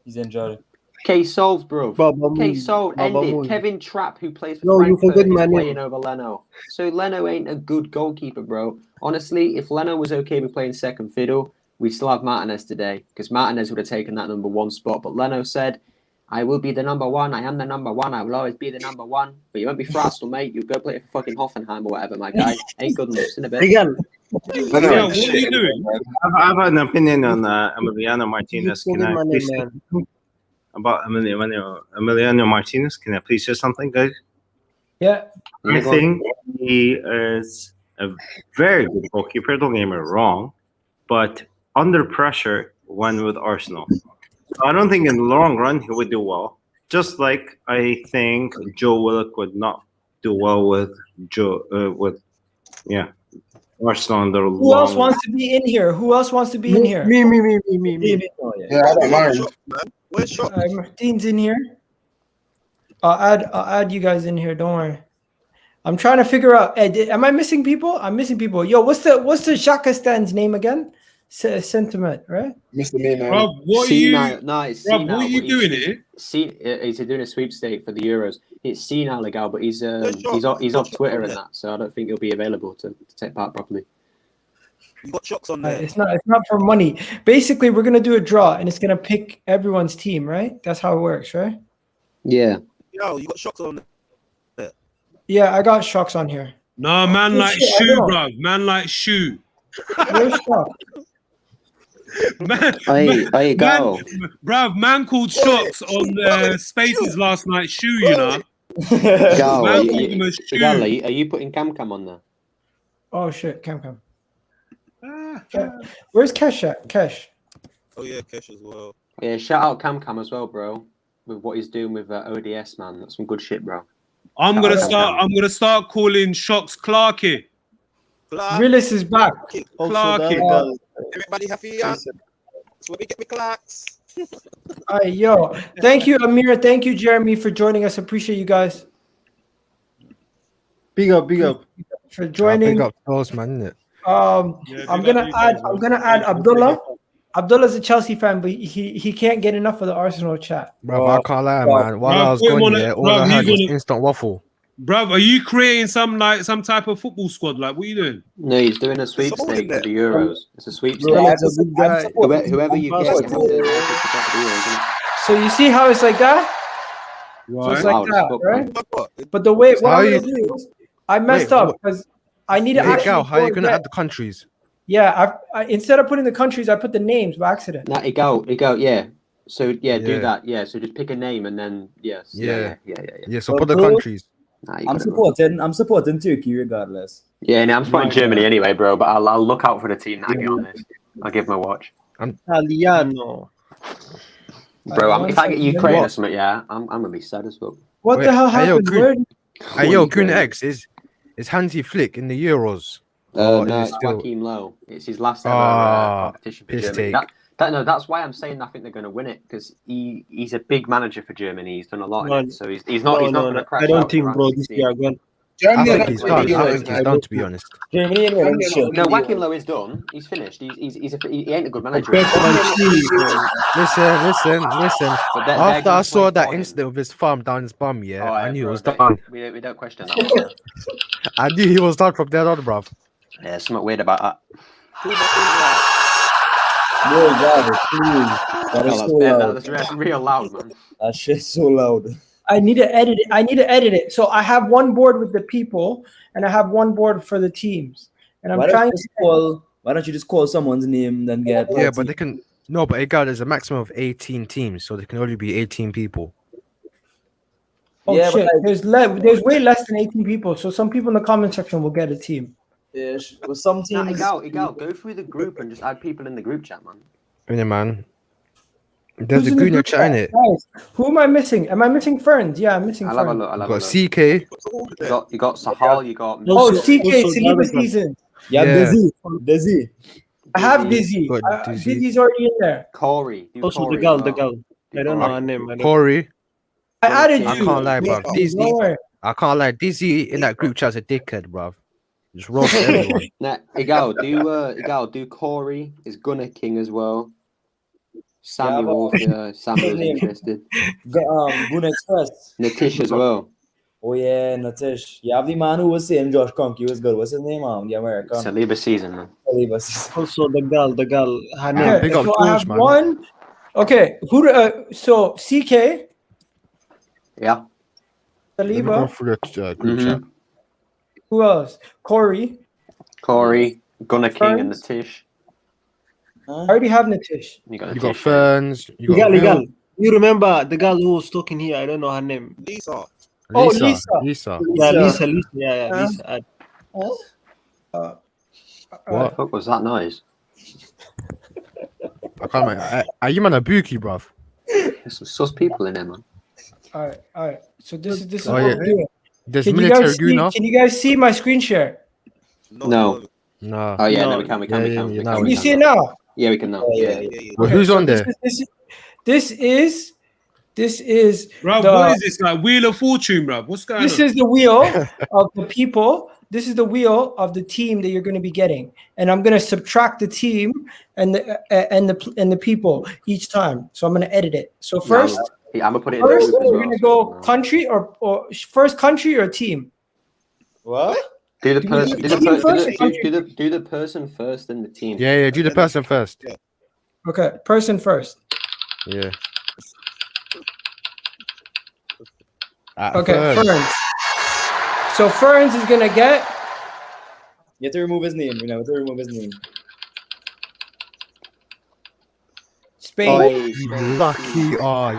He's injured. Case solved, bro. Case solved. End it. Kevin Trapp, who plays for Frankfurt, is playing over Leno. So Leno ain't a good goalkeeper, bro. Honestly, if Leno was okay with playing second fiddle, we'd still have Martinez today, because Martinez would have taken that number one spot. But Leno said, I will be the number one. I am the number one. I will always be the number one. But you won't be Frastel, mate. You'll go play for fucking Hoffenheim or whatever, my guy. Ain't good enough. In a bit. Again, what are you doing? I have an opinion on Emiliano Martinez. Can I please say something about Emiliano Martinez? Can I please say something, guys? Yeah. I think he is a very good goalkeeper. Don't get me wrong, but under pressure, when with Arsenal. I don't think in the long run he would do well. Just like I think Joe Willock would not do well with Arsenal in the long run. Who else wants to be in here? Me. Yeah, I don't mind. Where's Shot? Martine's in here. I'll add you guys in here. Don't worry. I'm trying to figure out. Am I missing people? I'm missing people. Yo, what's the Xhaka stand's name again? Sentiment, right? Mr. Mina. Rob, what are you? Rob, what are you doing here? He's doing a sweepstake for the Euros. It's senile, Egal, but he's off Twitter and that, so I don't think he'll be available to take part properly. You got shocks on there. It's not for money. Basically, we're gonna do a draw, and it's gonna pick everyone's team, right? That's how it works, right? Yeah. Yo, you got shocks on there. Yeah, I got shocks on here. No, man, Oh, like shit, I shoe, know. bruv. Man, like shoe. Where's Shock? Man, Hey, go. bruv, man called Shocks on Spaces last night. Shoe, you know. Go. Man called him a shoe. Egal, are you putting Cam on there? Oh shit, Cam. Where's Kesh at? Kesh. Oh yeah, Kesh as well. Yeah, shout out Cam as well, bro. With what he's doing with ODS, man. That's some good shit, bro. I'm gonna start calling Shocks Clarky. Willis is back. Clarky. Everybody happy? That's where we get me clocks. All right, yo. Thank you, Amir. Thank you, Jeremy, for joining us. Appreciate you guys. Big up. For joining. Big up those, man, innit? I'm gonna add Abdullah. Abdullah's a Chelsea fan, but he can't get enough of the Arsenal chat. Bro, I can't lie, man. While I was gone here, all I heard was instant waffle. Bruv, are you creating some type of football squad? Like, what are you doing? No, he's doing a sweepstake for the Euros. It's a sweepstake. Whoever you get, you have to. So you see how it's like that? Right. So it's like that, right? But the way what I'm gonna do is, I messed up because I need to actually. How are you gonna add the countries? Yeah, I instead of putting the countries, I put the names by accident. Nah, Egal, yeah. So do that. Yeah. So just pick a name and then yes. Yeah. So put the countries. Nah, I'm supporting Turkey regardless. Yeah, I'm supporting Germany anyway, bro. But I'll look out for the team. I'll get on this. I'll give them a watch. Italiano. Bro, if I get Ukraine or something, I'm gonna be sad as well. What the hell happened? Granit X is Hansi Flick in the Euros. No, it's Joachim Low. It's his last ever competition for Germany. That's why I'm saying I think they're going to win it because he's a big manager for Germany. He's done a lot in it, so he's not going to crash. I don't think, bro, this year again. I think he's done, to be honest. No, Joachim Low is done. He's finished. He ain't a good manager. Listen. After I saw that incident with his thumb down his bum, I knew it was done. We don't question that one. I knew he was done from there on, bruv. Yeah, something weird about that. That's real loud, man. That shit's so loud. I need to edit it. So I have one board with the people, and I have one board for the teams. And I'm trying to why don't you just call someone's name then get? Yeah, but they can. No, but Egal, there's a maximum of 18 teams, so there can only be 18 people. Oh yeah, shit! There's way less than 18 people. So some people in the comment section will get a team. Yeah, with some teams. Egal, go through the group and just add people in the group chat, man. Yeah, man. There's a group chat in it. Nice. Who am I missing? Am I missing Ferns? Yeah, I'm missing Ferns. I'll have a look. You got CK. You got Sahal. You got. Oh, CK, Saliba season. Yeah, Dizzy. I have Dizzy. Dizzy's already in there. Corey. Also, the girl. I don't know her name. Corey. I added you. I can't lie, bro. I can't lie. Dizzy in that group chat's a dickhead, bro. Just roast everyone. Nah, Egal, do Corey. Is Gunner King as well. Sammy Wolf, Sammy was interested. Boone Express. Natish as well. Oh yeah, Natish. You have the man who was saying Josh Conky was good. What's his name, the American? Saliba season, man. Also the girl. Her name. Okay, so I have one. Okay, so CK. Yeah. Saliba. For the group chat. Who else? Corey, Gunner King, and Natish. I already have Natish. You got Ferns. You got You remember the girl who was talking here? I don't know her name. Lisa. Oh, Lisa. Yeah, Lisa. Yeah, Lisa. What the fuck was that noise? I can't remember. Are you man a bookie, bruv? There's some sus people in there, man. All right. So this is what we're doing. There's military Guna. Can you guys see my screen share? No. Oh yeah, no, we can. Can you see it now? Yeah, we can now. Yeah. Well, who's on there? This is. Bro, what is this? Like Wheel of Fortune, bro? What's going on? This is the wheel of the people. This is the wheel of the team that you're going to be getting, and I'm going to subtract the team and the people each time. So I'm going to edit it. So first, I'm gonna put it. First, we're going to go country or first country or team. What? Do the person first, then the team. Yeah. Do the person first. Yeah. Okay, person first. Yeah. Okay, Ferns. So Ferns is gonna get You have to remove his name. You know, to remove his name. Spain. Lucky guy,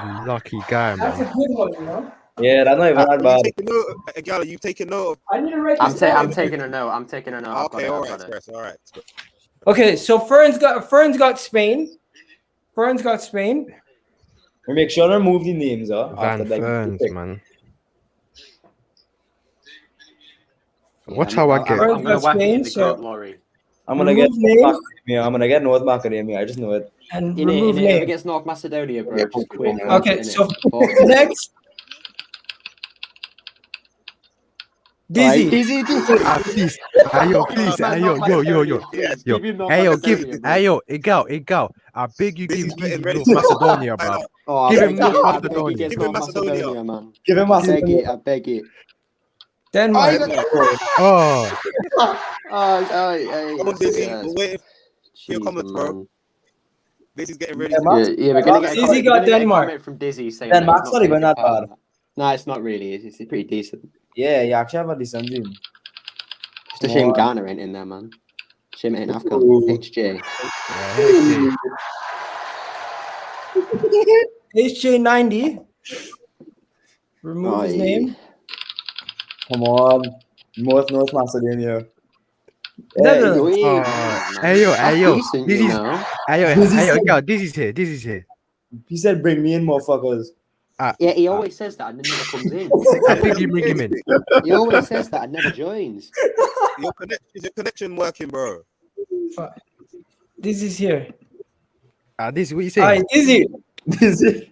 That's a man. good one, you know. Yeah, that's not even that Are you bad. taking note? Egal, are you taking note? I need to write I'm this down. taking a note. I'm taking a note. I've got Okay, it, all I've right, got it. Express, all right. Okay, so Fern's got Spain. Fern's got Spain. We make sure to remove the names, Van after that. Ferns, man. Yeah, Watch how I get. Fern's got Spain, so I'm gonna get remove name I'm gonna get North Macedonia. I just know it. and In remove it, whoever name. gets North Macedonia, bro, just quit. Okay, so next. Dizzy. Dizzy. Please. Ayo, please. Ayo, yo. Ayo, give. Ayo, Egal. I beg you, give Dizzy North Macedonia, bro. Oh, Give him I North beg you, Macedonia. give him Macedonia, man. Give him Macedonia. I beg it. Denmark. Oh. Come on, Dizzy. We're waiting for your comments, bro. Dizzy's getting ready. Yeah, we're gonna get a Dizzy got Denmark. comment from Dizzy saying Denmark's that not even that bad. No, it's not really. It's pretty decent. Yeah, you actually have a decent team. Just a shame Ghana ain't in there, man. Shame it ain't AFCON. HJ. HJ90. Remove his name. Come on. North Macedonia. Netherlands. Ayo. Decent, This you is. know. Ayo, Egal. This is here. He said, "Bring me in, motherfuckers." Yeah, he always says that and then never comes in. I think you bring him in. He always says that and never joins. Is your connection working, bro? This is here. This is what you Alright, say. Dizzy.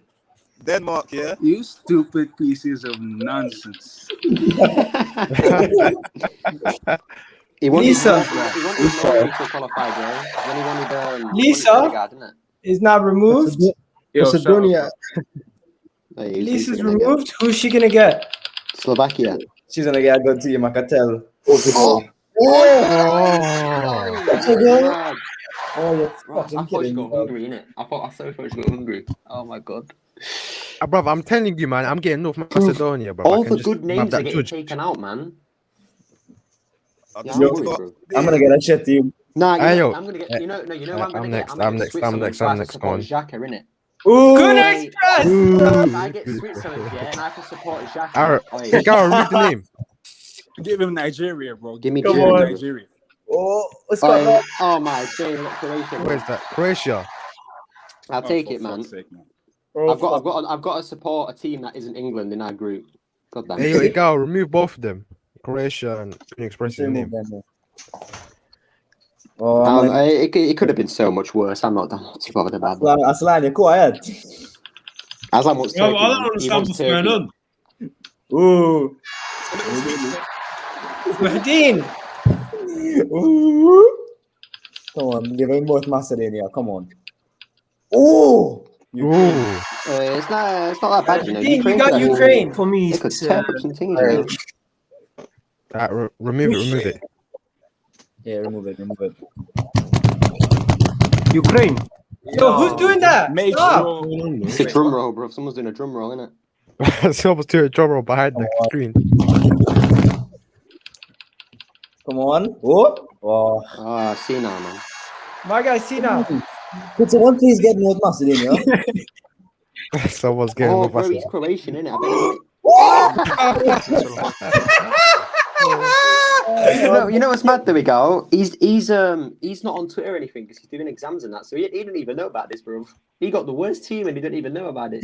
Denmark, yeah? You stupid pieces of nonsense. He wanted Lisa. Norway to qualify, bro. Then he wanted Lisa Senegal, didn't it? is not removed. Macedonia. Lisa's removed. Who's she gonna get? Slovakia. She's gonna get a good team, I can tell. Oh, you're fucking I thought you kidding me. got hungry, innit? I thought you got hungry. Oh my god. Brother, I'm telling you, man. I'm getting North Macedonia, bro. All the good names are getting taken out, man. Yeah, I'm gonna get a shit team. Nah, Ayo. I'm gonna get. You know what I'm get? I'm next. Go on. Go on. Xhaka, innit? Ooh. Good Express. If I get Switzerland, yeah, and I have to support Xhaka. Egal, read the name. Give him Nigeria, bro. Give me Nigeria. Oh, what's going on? Oh my god, Croatia. Where's that? Croatia. I'll take it, man. I've got to support a team that isn't England in our group. God damn Hey, it. Egal, remove both of them. Croatia and Express his name. It could have been so much worse. I'm not too bothered about that. Aslan, you're quiet. Aslan wants Turkey. I don't understand what's going on. Ooh. Mahdeen. Ooh. Come on, give him North Macedonia. Come on. Ooh. It's not that bad, you know. You got Ukraine. For me, They could turn up some things, you know. Remove it. Yeah, remove it. Ukraine. Yo, who's doing that? Make Stop. It's a drum roll, bro. Someone's doing a drum roll, isn't it? Someone's doing a drum roll behind the screen. Come on. Oh. See now, man. My guy, see now. Could someone please get North Macedonia? Someone's getting Oh, North bro, he's Macedonia. Croatian, innit? You know what's mad? There we go. He's not on Twitter or anything because he's doing exams and that, so he didn't even know about this, bro. He got the worst team and he didn't even know about it.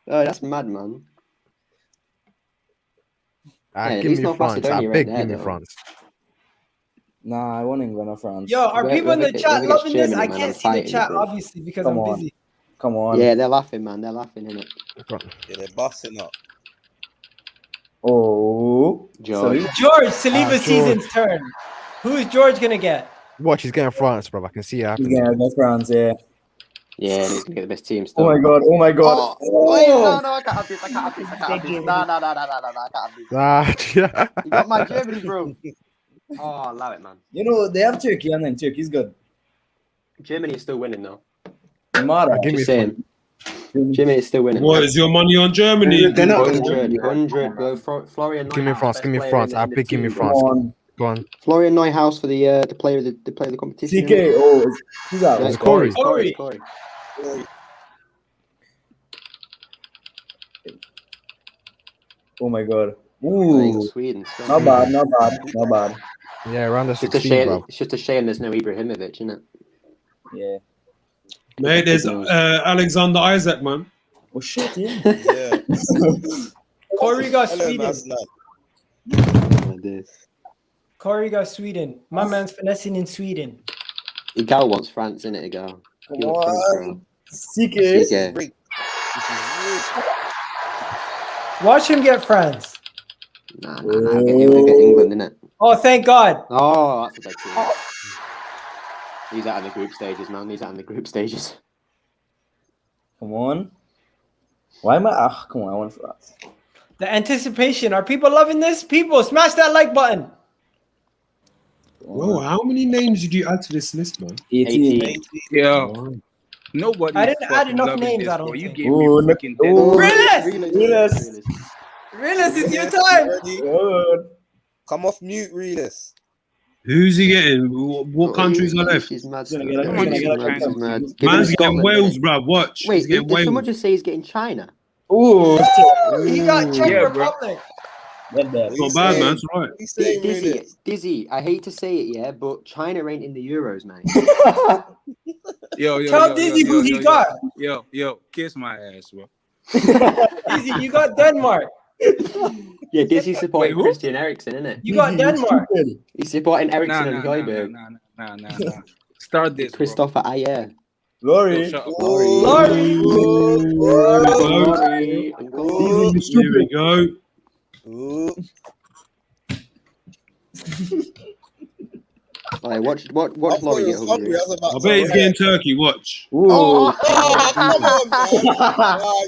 Oh, that's mad, man. Give me France. I beg, give me France. Nah, I want England or France. Yo, are people in the chat loving this? I Germany, man, can't I'm see the fighting chat, it, bro. obviously, because Come I'm on. busy. Come on. Yeah, they're laughing, man. They're laughing, innit? Yeah, they're busting up. Oh. George. George, Saliba George. season's turn. Who is George gonna get? Watch, he's getting France, bro. I can see it happening. Yeah, that's France, yeah. Yeah, and he's gonna get the best team still. Oh my god. Wait, no, I can't have this. No, I can't have this. Yeah. You got my Germany, bro. Oh, allow it, man. You know, they have Turkey and then Turkey's good. Germany is still winning, though. Mara. Give me Just saying. Germany is still winning. What is your money on Germany? 100, bro. Florian. Give me France. I beg, give me France. Come on. Go on. Florian Neuhaus for the player of the competition. CK. Oh, who's that? No, It's it's Corey. Corey. Corey. Oh my god. There you go, Ooh. Sweden. Not bad, not bad, not bad. Yeah, around the It's just a 16, shame. bro. It's just a shame there's no Ibrahimovic, isn't it? Yeah. Mate, there's Alexander Isaac, man. Oh shit, yeah. Yeah. Corey got Hello, Sweden. Maslan. Corey got Sweden. My man's finessing in Sweden. Egal wants France, innit, Egal? Come He wants France, bro. on. CK. CK. Watch him get France. Nah. Get England, innit? Oh, thank God. Oh, that's a big team. He's out in the group stages, man. He's out in the group stages. Come on. Why am I? Ah, come on. I want France. The anticipation. Are people loving this? People, smash that like button. Whoa, how many names did you add to this list, man? 18. Yeah. Nobody. I didn't add enough names, I don't You think. gave me freaking Realist! Realist, it's your time. Good. Come off mute, Realist. Who's he getting? What countries are left? Man's getting Wales, bruv. Watch. Wait, he's getting did Wales. someone just say he's getting China? Ooh. He got Czech Republic. Not bad, man. It's right. Dizzy, I hate to say it, yeah, but China ain't in the Euros, man. Tell Dizzy who he got. Yo, kiss my ass, bro. Dizzy, you got Denmark. Yeah, Dizzy supporting Christian Eriksen, innit? You got Denmark. He's supporting Eriksen and Nah. Højbjerg. Start this, Christopher Ayer. Glory. Glory. Here we go. Alright, watch Laurie get hungry. I bet he's getting Turkey. Watch. Oh, come on, man.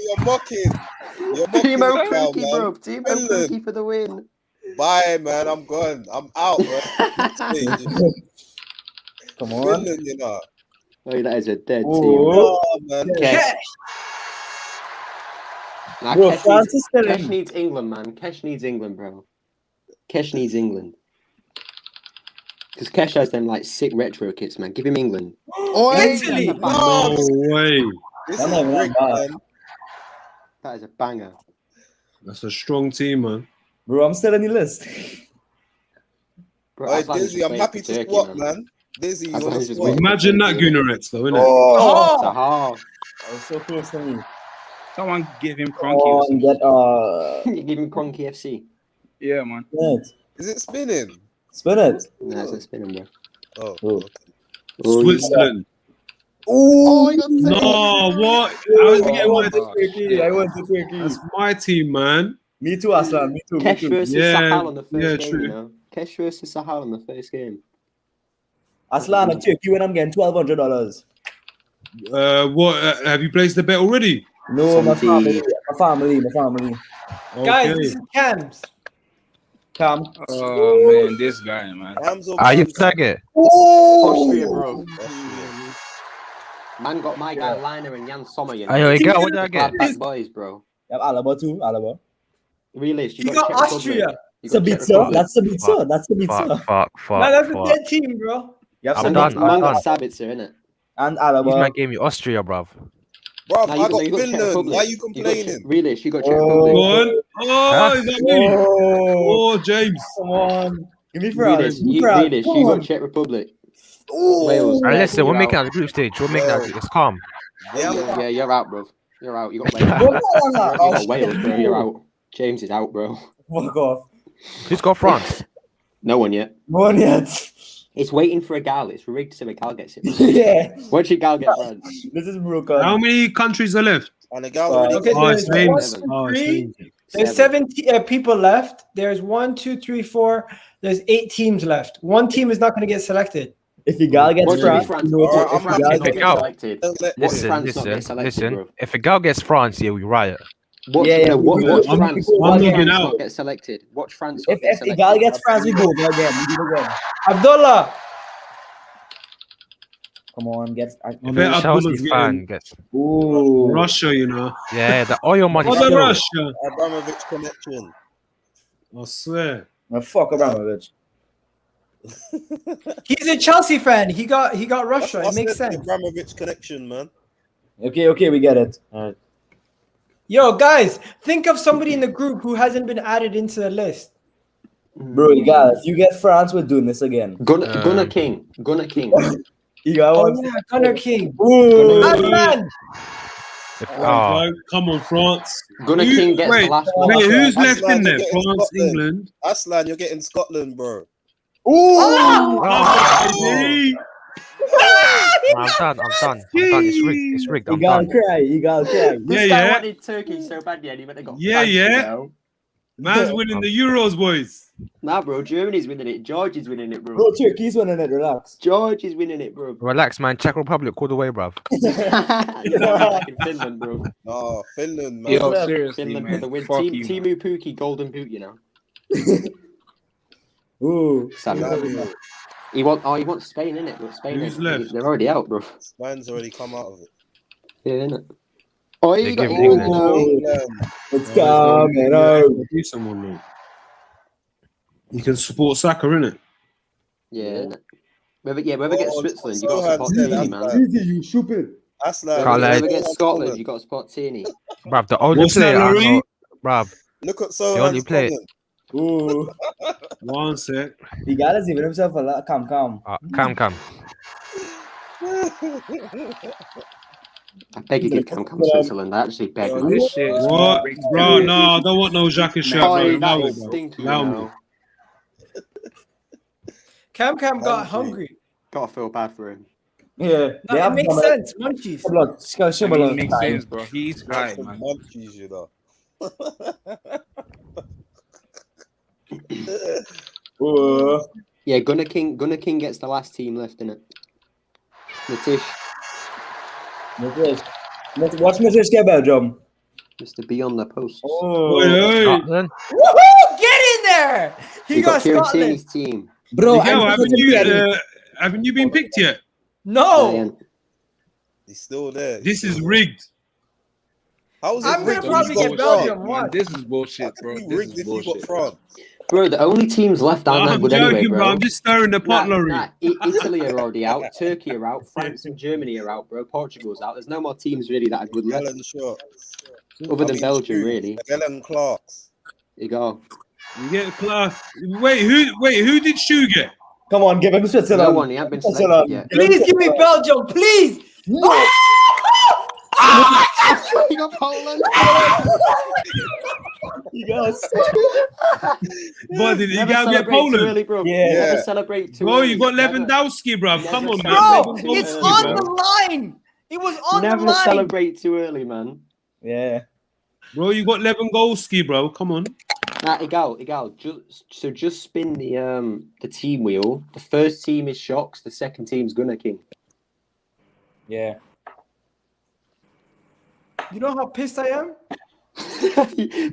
You're mocking. You're mocking Timo the crowd, Pukki, man. bro. Timo Pukki for the win. Bye, man. I'm gone. I'm out, bro. Come on. Finland, you know. Oh, that is a dead team. Oh, man. Kesh. Nah, Bro, Kesh, France is still Kesh in. needs England, man. Kesh needs England, bro. Kesh needs England. Because Kesh has them like sick retro kits, man. Give him England. Oh, Italy. No way. This That's is not even Rick, bad. man. That is a banger. That's a strong team, man. Bro, I'm still on the list. Bro, Hey, Aslan is Dizzy, just I'm playing happy for to Turkey, swap, man. man. Dizzy, you Aslan want is to just swap? waiting for Imagine that Turkey, innit? Gunnarets, though, innit? Oh. Sahar. I was so close to me. Someone give him Come Cronky or on, something. get You give him Cronky FC. Yeah, man. spin it. Is it spinning? Spin it. No, it's not spinning, bro. Oh, Oh. okay. Oh, Switzerland. Oh, he got No, what? How is he getting my team? Turkey. I want to Turkey. That's my team, man. Me too, Aslan. Me too. Me Kesh too. versus Yeah, Sahal on the first yeah, game, true. you know. Kesh versus Sahal on the first game. Aslan, I'm Turkey when I'm getting $1,200. What? Have you placed the bet already? No, my Somebody- family. Guys, Okay. this is Cam's. Come. Oh, man, this guy, man. Rams or Are you Rams? target? Austria, bro. Man got my guy Liner and Jan Sommer, you know. Ayo, Egal, what did I get? Bad boys, bro. You have Alaba too. Alaba. Realist, you He got got Czech Austria. Republic. You got Czech Sabitzer. Republic. That's Sabitzer. That's Sabitzer. Fuck. Man, that's a dead team, bro. You have I'm Man done. got, man got I'm Sabitzer, innit? And This man Alaba. gave me Austria, bruv. Bro, Nah, I got you got Czech Finland. Republic. Why are you You got complaining? Realist, you got Czech Oh. Go Republic. on. Oh, is that me? Oh, Oh, James. come on. Give me France. Realist, Give me you France. got Come Czech Republic. on. Wales. And Yeah, listen, we're you're making out. out the group stage. We're making out. It's calm. Yeah, you're out, bro. You're out. You got Wales. Come on. You got Wales, bro. You're out. James is out, bro. Fuck off. Who's got France? No one yet. No one yet. It's waiting for Egal. It's rigged so Egal gets it. Yeah. Watch Egal get France. This is broken. How many countries are left? And the guy already Okay, Oh, there's it's names. 1, 2, Oh, it's 3. names. There's 7 people left. There's 1, 2, 3, 4. There's 8 teams left. One team is not going to get selected. If Egal gets Watch France, France. you know Alright, if I'm Egal happy not to gets get Egal. selected. Don't let Watch Listen, France not get listen, selected, listen. bro. If Egal gets France, yeah, we riot. Watch, Yeah, no, watch I'm- France. I'm Watch looking France out. not get selected. Watch France not If get selected. Egal gets France, we go over again. We do it again. Abdullah. Come on, get. I bet Abdullah's Chelsea getting fan gets. Ooh. Russia, you know. Yeah, the oil money. What the still. Russia? Abramovich connection. I swear. Oh, fuck Abramovich. He's a Chelsea fan. He got Russia. It makes sense. Abramovich connection, man. Okay, we get it. All right. Yo, guys, think of somebody in the group who hasn't been added into the list. Bro, if you get France, we're doing this again. Gunnar King. Oh yeah, Gunnar King. Come on, France. Gunnar King gets the last one. Wait, who's left in there? You're getting France, Scotland. England. Aslan, you're getting Scotland, bro. I'm done. It's rigged. I'm You gotta done. cry. This guy wanted Turkey so badly, and he went and got France, you know? Man's winning the Euros, boys. Nah, bro, Germany's winning it. George is winning it, bro. Bro, Turkey's winning it. Relax. George is winning it, bro. Relax, man. Czech Republic all the way, bruv. You're not in Finland, bro. Oh, Finland, man. Yo, seriously, Finland man. for the win. Fuck you, Timu Pukki, golden boot, you know. Ooh. He wants Spain, innit? But Spain, Who's left? They're already out, bro. Spain's already come out of it. Yeah, innit? Oh, They you got give England England. now. It's coming out. Do someone, mate. You can support Saka, innit? Yeah, innit? Whoever gets Switzerland, you so got to support said, Tierney, man. Easy, you stupid. Aslan. Whoever gets Scotland, you got to support Tierney. Bruv, the only What's that, player I Larry? know, bruv, Look at the so only player. Scotland. Ooh. One sec. He got us even himself a lot. Come. Come. I beg you, give Cam Switzerland. I actually beg. Yo, man. this shit is What? rigged. Bro, no, I don't want no Xhaka shirt, Oh, bro. that Allow is me, bro. stinky, you Allow me. know. Cam got hungry. Gotta feel bad for him. Yeah. No, it makes sense. Munchies. I mean, it makes sense, bro. He's high, Some man. munchies, you know. Yeah, Gunnar King gets the last team left, innit? Natish, Watch Mr. get Belgium. Mr. Beyond the post. Oh. Scotland. Woohoo! Get in there! He got Kieran Scotland. Tierney's team. Bro, Miguel, haven't you been picked yet? No. He's still there. This is rigged. How is it I'm gonna rigged? probably He's get got Belgium. France. What? This is bullshit, bro. How can This we rigged is if you got bullshit. France? Bro, the only teams left aren't that I'm good joking, anyway, bro. bro. I'm just stirring the pot, Laurie. Italy are already out. Turkey are out. France and Germany are out, bro. Portugal's out. There's no more teams really that are good left. Helen Short. Other than Belgium, really. Helen Clarks. You go. You get class. Wait, who did Shu get? Come on, give him Switzerland. No one. He hasn't been selected yet. Please give me Belgium, please. No. You got Poland. You guys. But did you Never get celebrate Poland? too early, bro. Yeah. Never celebrate too Bro, early. you got Never- Lewandowski, bro. Never Come on, man. Bro, Lewandowski, it's bro. on the line. It was on the Never line. celebrate too early, man. Yeah. Bro, you got Lewandowski, bro. Come on. Nah, Egal. Just spin the team wheel. The first team is Shocks. The second team's Gunnar King. Yeah. You know how pissed I am?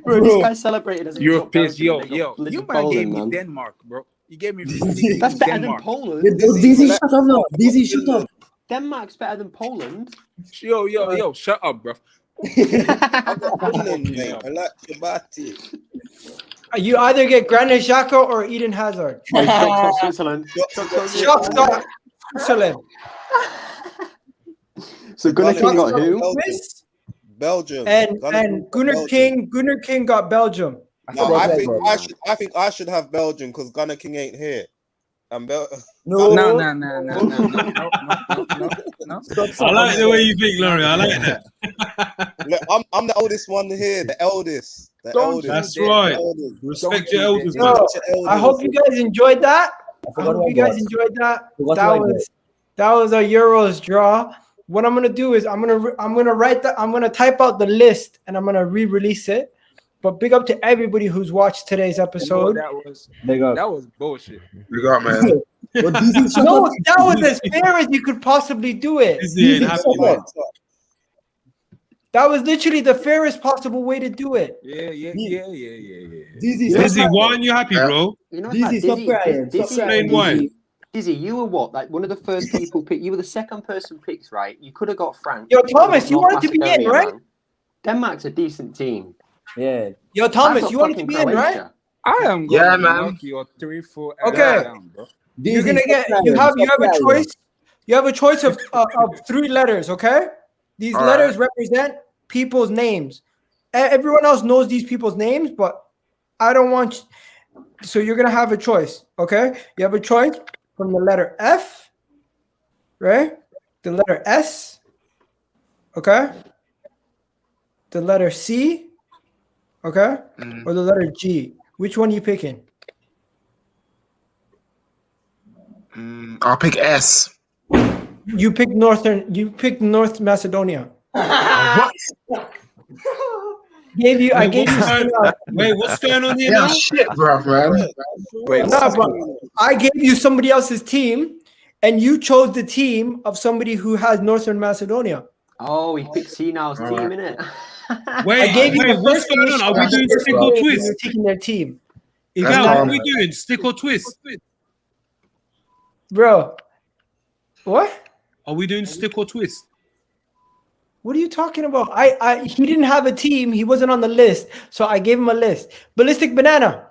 Bro, this guy celebrated as a You're top pissed, Belgium, yo. they got You bloody man gave Poland, me man. Denmark, bro. You gave me 50 That's better Denmark. than Poland. DZ, shut up now. DZ, shut up. Denmark's better than Poland. Yo, shut up, bro. I got Finland, mate. I like your body. You either get Granit Xhaka or Eden Hazard. Switzerland. Shots got Switzerland. So Gunnar King got who? Swiss Belgium. and Gunnar Belgium. King got Belgium. No, I think I should have Belgium because Gunnar King ain't here. And No. No. I like the way you think, Laurie. I like that. Look, I'm the oldest one here. The eldest. That's right. Respect your elders, man. Yo, I hope you guys enjoyed that. I hope you guys enjoyed that. That was a Euros draw. What I'm gonna do is I'm gonna type out the list and I'm gonna re-release it. But big up to everybody who's watched today's episode. That was bullshit. Big up, man. No, that was as fair as you could possibly do it. That was literally the fairest possible way to do it. Yeah. Dizzy, why aren't you happy, bro? You know, Dizzy, stop crying. Explain why. Dizzy, you were what? Like one of the first people picked. You were the second person picked, right? You could have got France. Yo, Thomas, you wanted to be in, right? Man. Denmark's a decent team. Yeah. Yo, Thomas, you wanted to be in, right? I am Yeah, going man. knock your 3-4 Okay. down, bro. You're gonna get. You have a choice. You have a choice of 3 letters. Okay. These letters represent people's names. Everyone else knows these people's names, but I don't want. So you're gonna have a choice. Okay. You have a choice from the letter F, right? The letter S. Okay. The letter C. Okay. Or the letter G. Which one are you picking? I'll pick S. You pick North Macedonia. What? I gave you. Wait, what's going on here Yeah, now? shit, bro, man. Wait, bro. I gave you somebody else's team, and you chose the team of somebody who has Northern Macedonia. Oh, he picked Sinal's team, innit? Wait, I gave you the what's first going on? Are we doing stick or twist? You're taking their team. Egal, what are we doing? Stick or twist? Bro, what? Are we doing stick or twist? What are you talking about? He didn't have a team. He wasn't on the list, so I gave him a list. Ballistic Banana,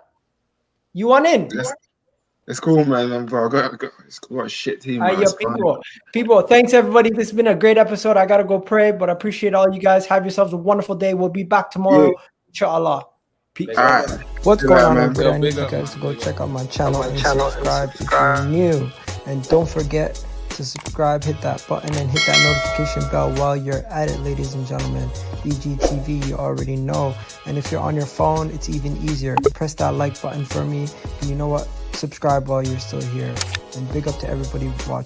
you want in? It's cool, man. Bro, it's got a shit team. Man. People, thanks everybody. This has been a great episode. I gotta go pray, but I appreciate all you guys. Have yourselves a wonderful day. We'll be back tomorrow, inshallah. Peace. All right. What's going on, man? everybody? I need you guys to go check out my channel and subscribe if you're new. And don't forget to subscribe, hit that button, and hit that notification bell while you're at it, ladies and gentlemen. EGTV, you already know. And if you're on your phone, it's even easier. Press that like button for me. And you know what? Subscribe while you're still here. And big up to everybody watching.